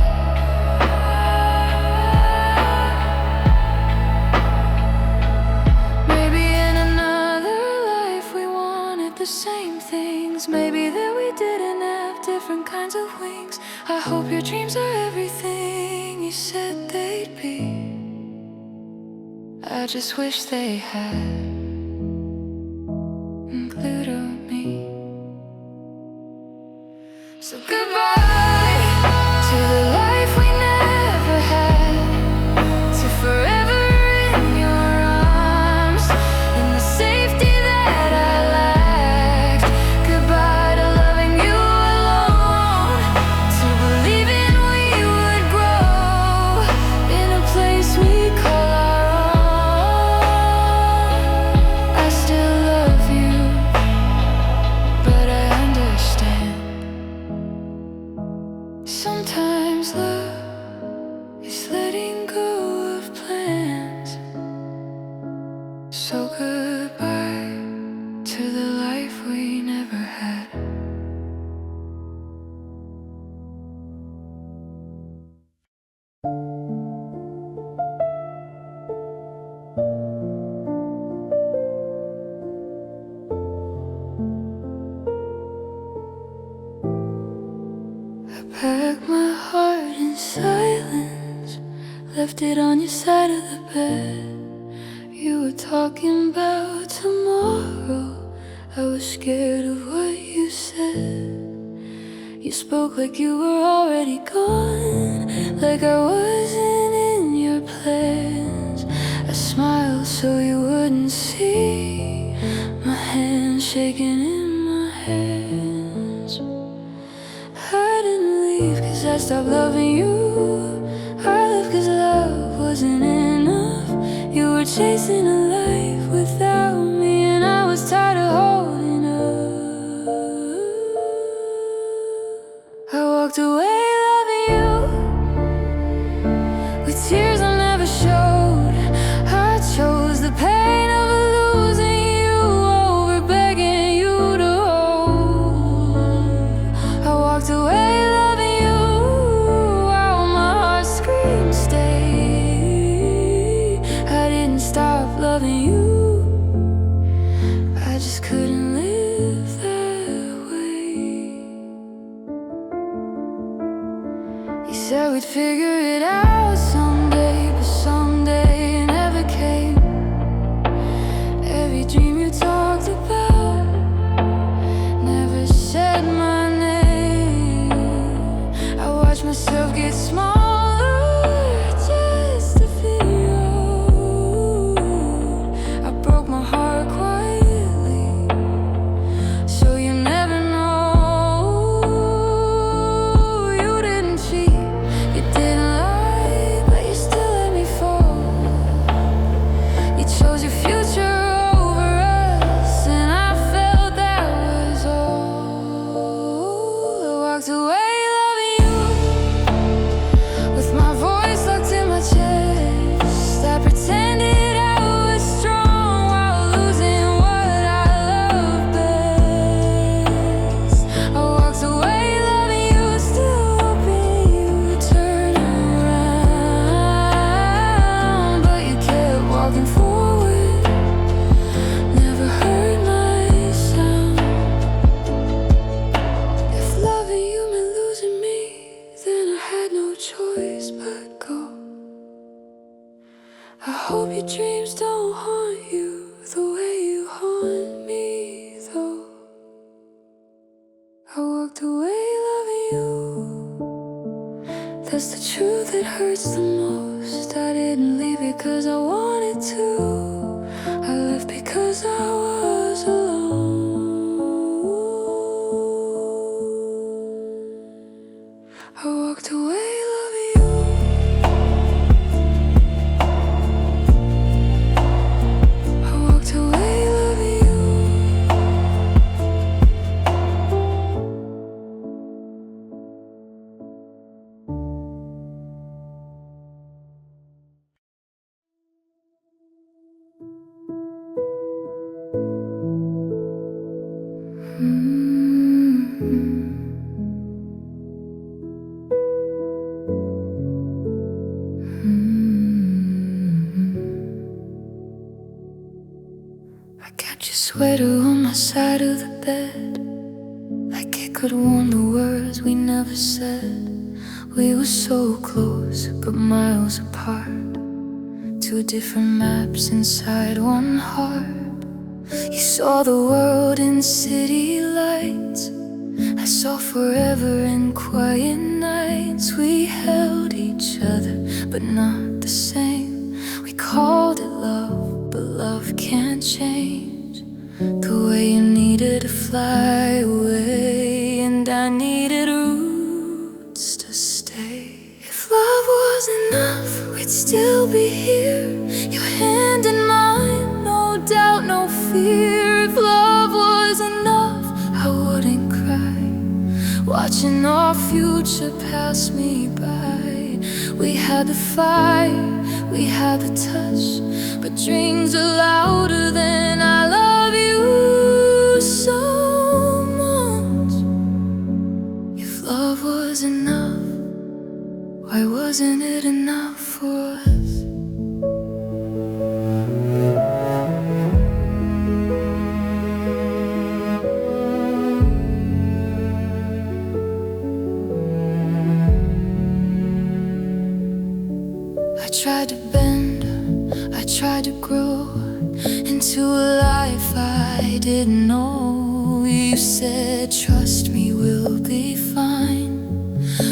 the wings. I hope your dreams are everything you said they'd be. I just wish they had included me. So goodbye to the life we never had, to forever in your arms, in the safety that I lacked. Goodbye to loving you alone, to believing we would grow in a place we call our own. I still love you, but I understand. Sometimes love is letting go of plans. So goodbye to the life we never had. I packed my heart in silence, left it on your side of the bed. You were talking about tomorrow. I was scared of what you said. You spoke like you were already gone, like I wasn't in your plans. I smiled so you wouldn't see my hands shaking in my hands. I didn't leave 'cause I stopped loving you. I left 'cause love wasn't enough. You were chasing a life without me, and I was tired of holding up. I walked away loving you, with tears I never showed. I chose the pain of losing you over begging you to hold. I walked away loving you while my heart screamed stay. I didn't stop loving you, I just couldn't live that way. You said we'd figure it out someday, but someday never came. Every dream you talked about never said my name. I watched myself get smaller just to fit you. I broke my heart quietly, so you never know. You didn't cheat, you didn't lie, but you still let me fall. You chose your future over us, and I felt that was all. I walked away loving you, with my voice locked in my chest. I pretended I was strong while losing what I love best. I walked away loving you, still hoping you'd turn around, but you kept walking forward, never heard my sound. If loving you meant losing me, then I had no choice but go. I hope your dreams don't haunt you the way you haunt me, though. I walked away loving you, that's the truth that hurts the most. I didn't leave it 'cause I wanted to, I left because I was alone. I walked away loving you. I walked away loving you. I got your sweater on my side of the bed, like it could warn the words we never said. We were so close, but miles apart. Two different maps inside one heart. You saw the world in city lights. I saw forever in quiet nights. We held each other, but not the same. We called it love, but love can't change. The way you needed to fly away, and I needed roots to stay. If love was enough, we'd still be here. Your hand in mine, no doubt, no fear. If love was enough, I wouldn't cry, watching our future pass me by. We had the fire, we had the touch, but dreams are louder than I love you so much. If love was enough, why wasn't it enough for us? I tried to bend, I tried to grow into a life I didn't know. You said, trust me, we'll be fine,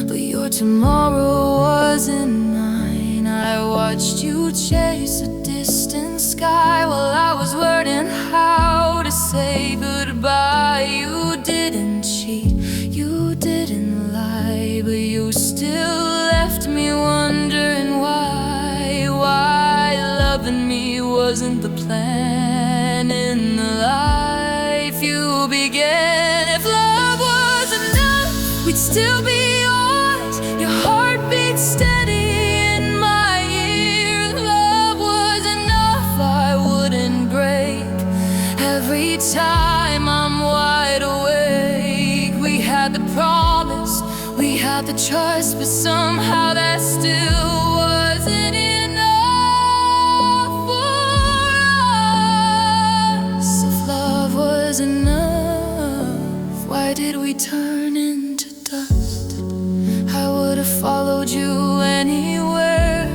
but your tomorrow wasn't mine. I watched you chase a distant sky while I was learning how to say goodbye. You didn't cheat, you didn't lie, but you still left me wondering why loving me wasn't the plan in the life you began. If love was enough, we'd still be yours. Your heart beats steady in my ear. If love was enough, I wouldn't break every time I'm wide awake. We had the promise, we had the trust, but somehow that still wasn't enough for us. If love was enough, why did we turn into dust? I would have followed you anywhere,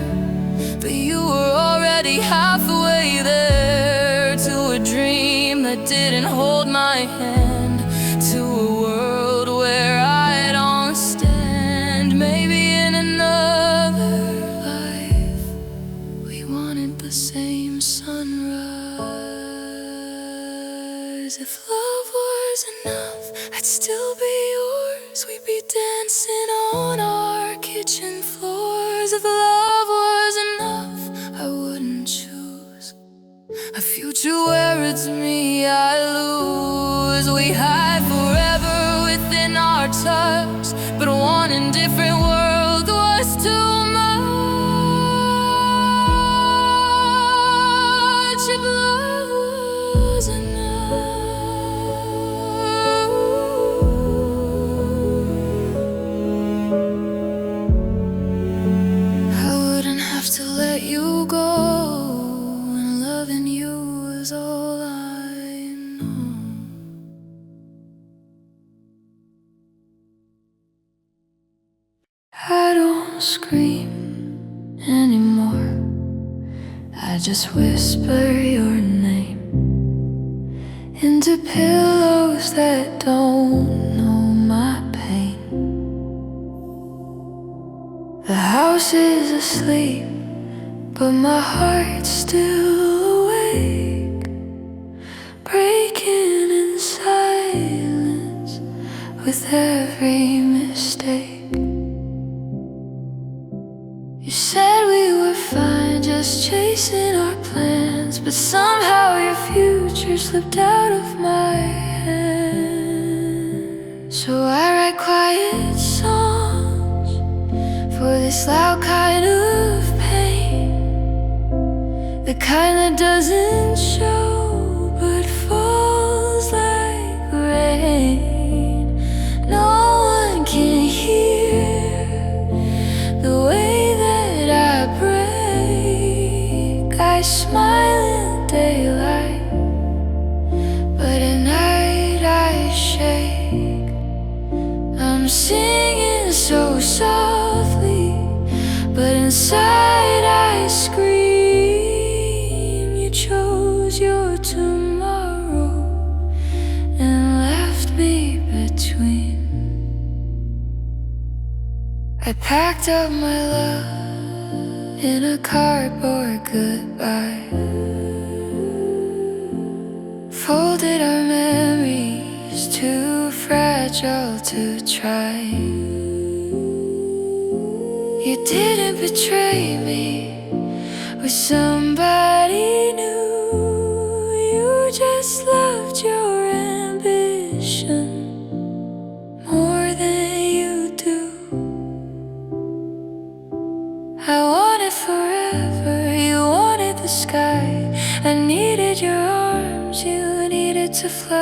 but you were already halfway there, to a dream that didn't hold my hand, to a world where I don't stand. Maybe in another life we wanted the same sunrise. If love was enough, I'd still be yours. We'd be dancing on our kitchen floors. If love was enough, I wouldn't choose a future where it's me I lose. We hide forever within our touch, but one in different world was too much. If love was enough, I wouldn't have to let you go, and loving you is all I know. I don't scream anymore, I just whisper your name into pillows that don't know my pain. The house is asleep, but my heart's still awake, breaking in silence with every mistake. You said we were fine, just chasing our plans, but somehow your future slipped out of my hands. So I write quiet songs for this loud kind of pain, the kind that doesn't show but falls like rain. No one can hear the way that I break. I smile in daylight, but at night I shake. softly, but inside I scream. You chose your tomorrow and left me between. I packed up my love in a cardboard goodbye, folded our memories too fragile to try. You didn't betray me with somebody new. You just loved your ambition more than you do. I wanted forever, you wanted the sky. I needed your arms, you needed to fly.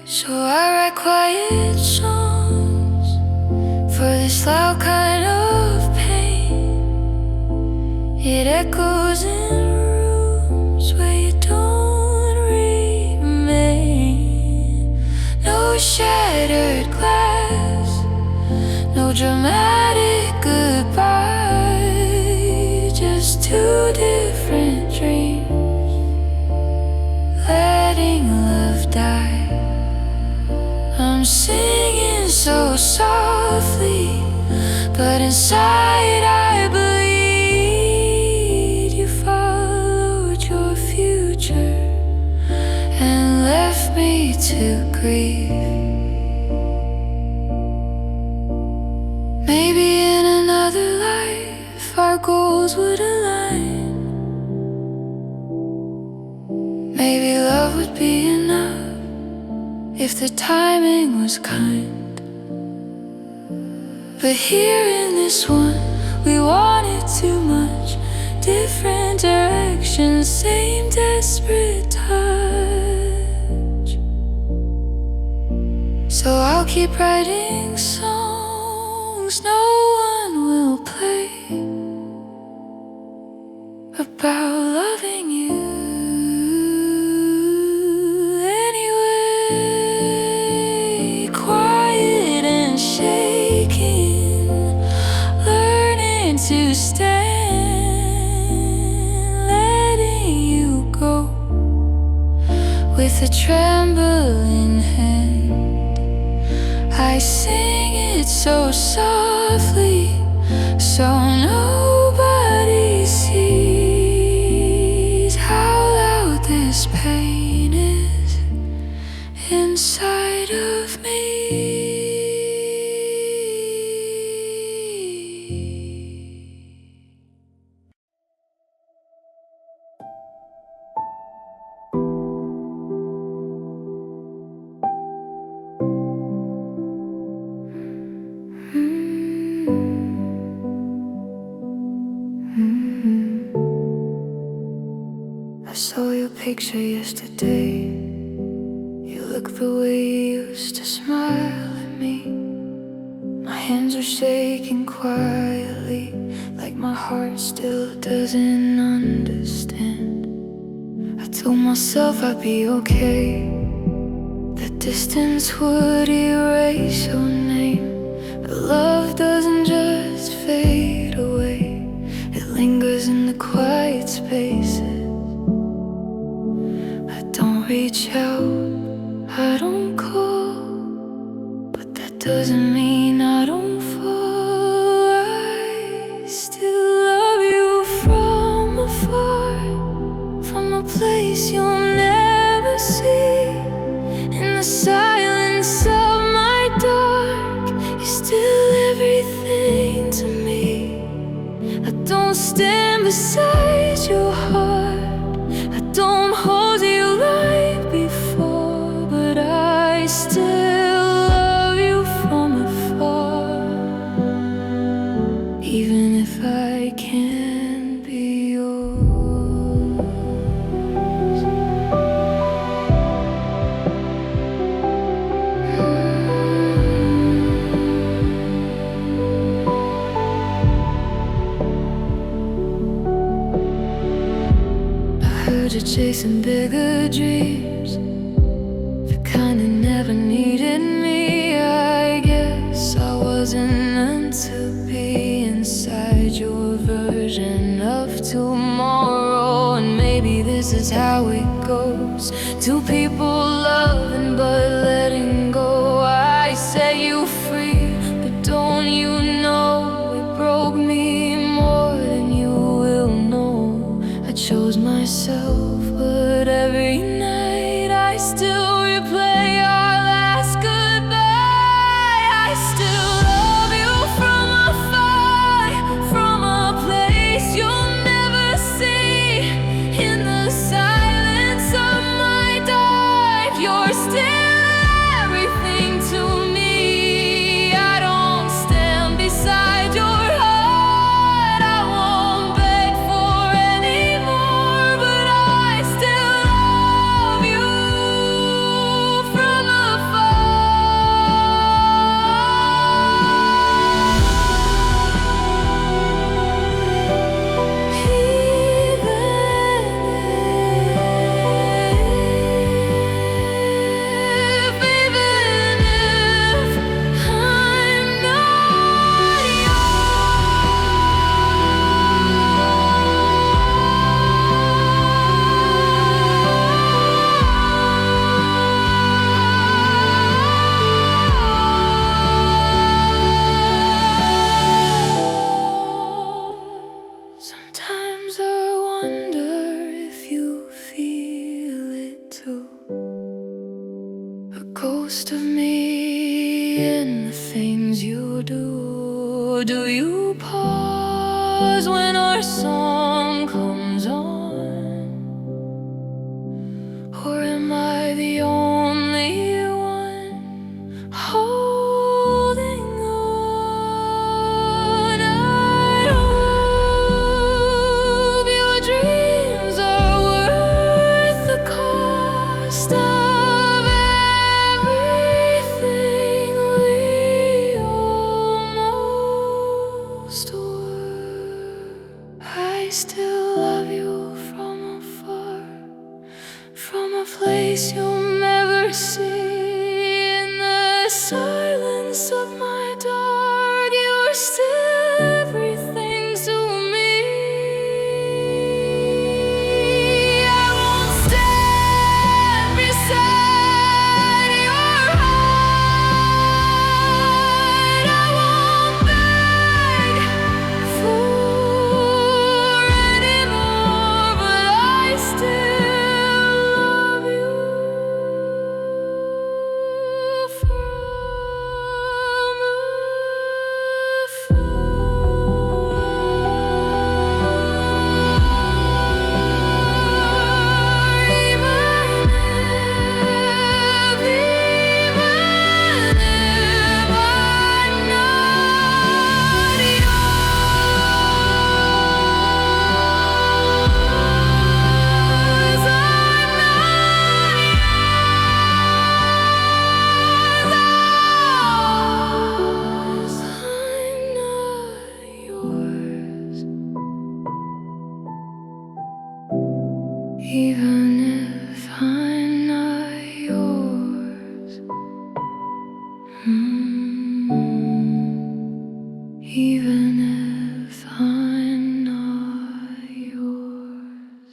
So I write quiet songs for this loud kind of pain. It echoes in rooms where you don't remain. No shattered glass, no dramatic goodbye, just two different dreams, letting love die. I'm singing so softly, but inside I bleed. You followed your future and left me to grieve. Maybe in another life our goals would align. Maybe love would be enough if the timing was kind. But here in this one, we wanted too much. Different directions, same desperate touch. So I'll keep writing songs no one will play about loving you anyway. Quiet and shaking, learning to stand, letting you go with a trembling hand. I sing it so softly, so nobody sees how loud this pain is inside of me. I saw your picture yesterday. You look the way you used to smile at me. My hands are shaking quietly, like my heart still doesn't understand. I told myself I'd be okay, that distance would erase your name. But love doesn't just fade away, it lingers in the quiet spaces. I don't reach out, I don't call, but that doesn't mean I don't fall. I still love you from afar, from a place you'll never see. In the silence of my dark, you're still everything to me. I don't stand beside your heart, I don't hold you like before, but I still love you from afar, even if I can't be yours. You're chasing bigger dreams, the kind that never needed me. I guess this is how it goes. Two people loving but letting go. I set you free, but don't you know it broke me more than you will know. I chose myself, but every night I still replay our last goodbye. I still love you from afar, from a place you'll never see. In the silence of my dark, you're still everything to me. I don't stand beside your heart, I won't beg for any more, but I still love you from Sometimes I wonder if you feel it too. A ghost of me in the things you do. Do you pause when our song comes on? Or am I the only one holding on? I hope your dreams are worth the cost of everything we almost were. I still love you from afar, from a place you'll never see. In the silence of my dark, you're still everything to me. I won't stand beside your heart, I won't beg for any more, but I still love you from afar. Even if I'm not yours, even if I'm not yours, even if I'm not yours.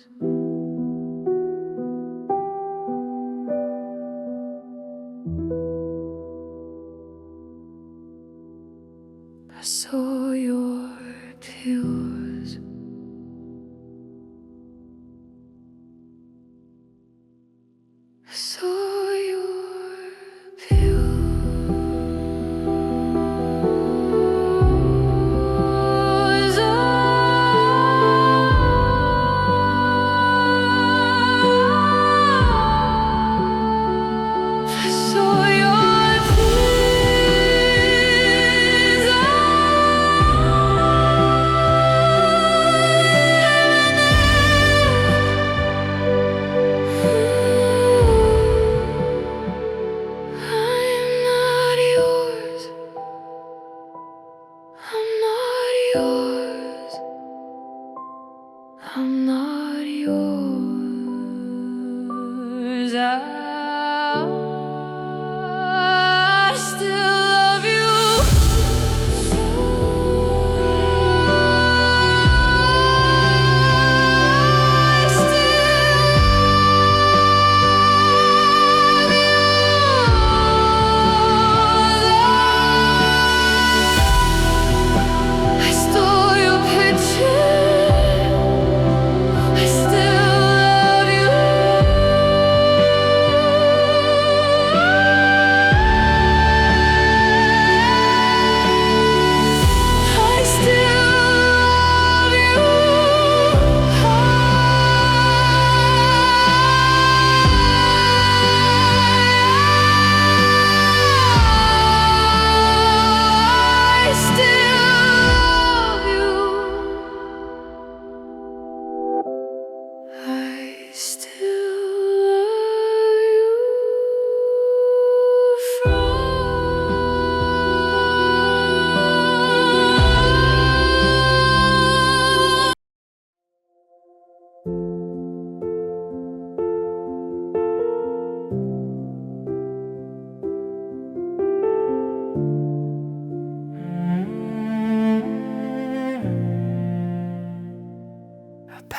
I saw your pupils. I saw your pupils. I saw your tears.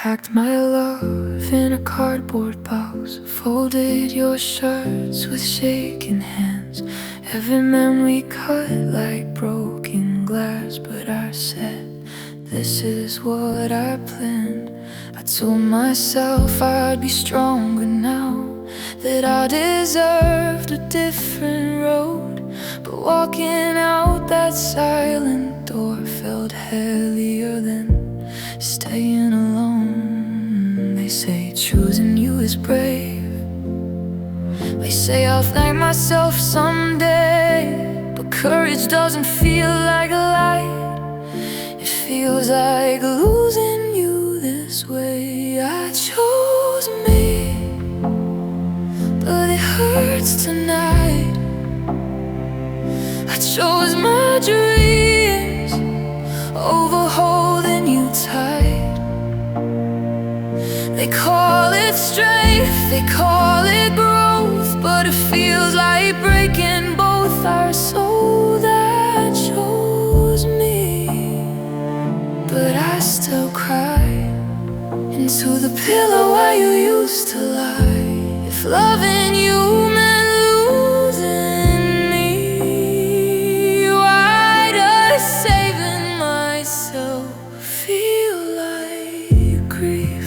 packed my love in a cardboard box, folded your shirts with shaking hands. Every memory cut like broken glass. But I said, this is what I planned. I told myself I'd be stronger now, that I deserved a different road. But walking out that silent door felt heavier than staying alone. They say choosing you is brave. They say I'll thank myself someday. But courage doesn't feel like a light. It feels like losing you this way. I chose me, but it hurts tonight. I chose my dreams over holding you tight. They call it strength, they call it growth, but it feels like breaking both our souls. That chose me, but I still cry into the pillow where you used to lie. If loving you meant losing me, why does saving myself feel like grief?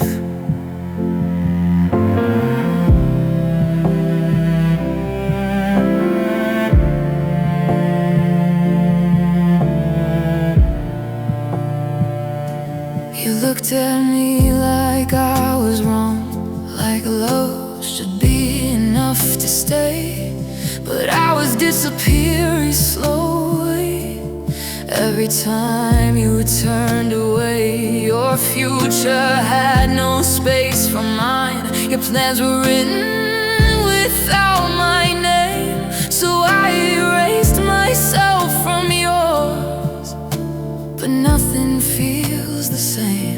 You looked at me like I was wrong, like love should be enough to stay. But I was disappearing slowly every time you turned away. Your future had no space for mine. Your plans were written without my name, so I erased myself from yours. But nothing feels the same.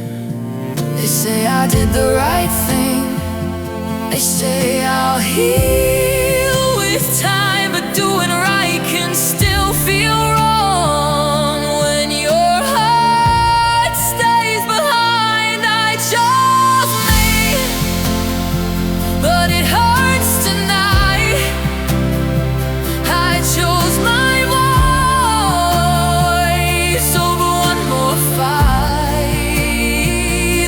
They say I did the right thing. They say I'll heal with time, but doing right can still feel wrong when your heart stays behind. I chose me, but it hurts tonight. I chose my voice over one more fight.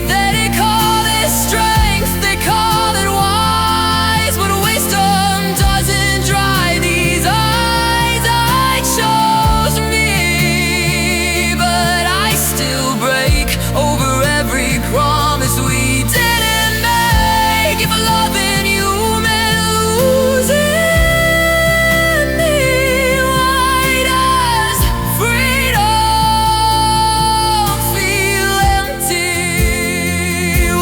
They call it strength, they call it wise, but wisdom doesn't dry these eyes. I chose me, but I still break over every promise we didn't make. If loving you meant losing me, why does freedom feel empty?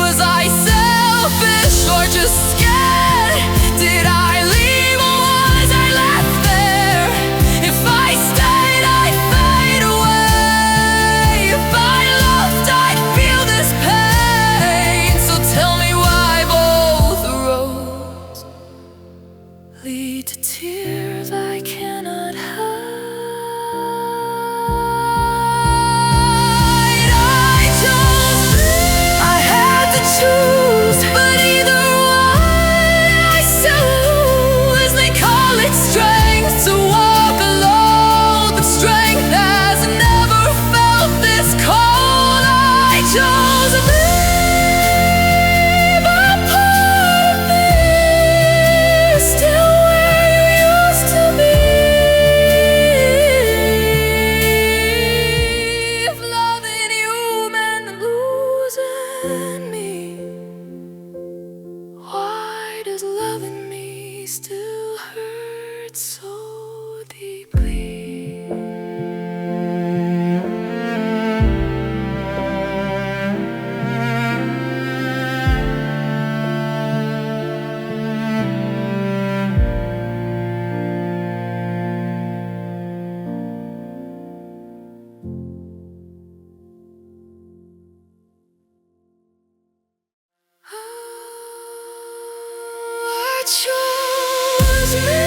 Was I selfish or just scared? Did I leave or was I left there? If I stayed, I'd fade away. If I loved, I'd feel this pain. So tell me why both roads lead to tears I cannot hide. I chose me. I had to choose, but either way I still lose. They call it strength to walk alone, but strength has never felt this cold. I chose me, but part of me is still where you used to be. If loving you meant losing me, why does loving me still hurt so deeply? I chose me.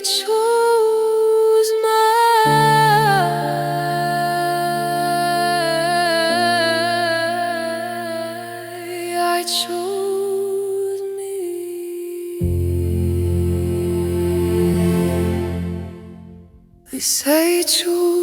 chose I chose me. They say choose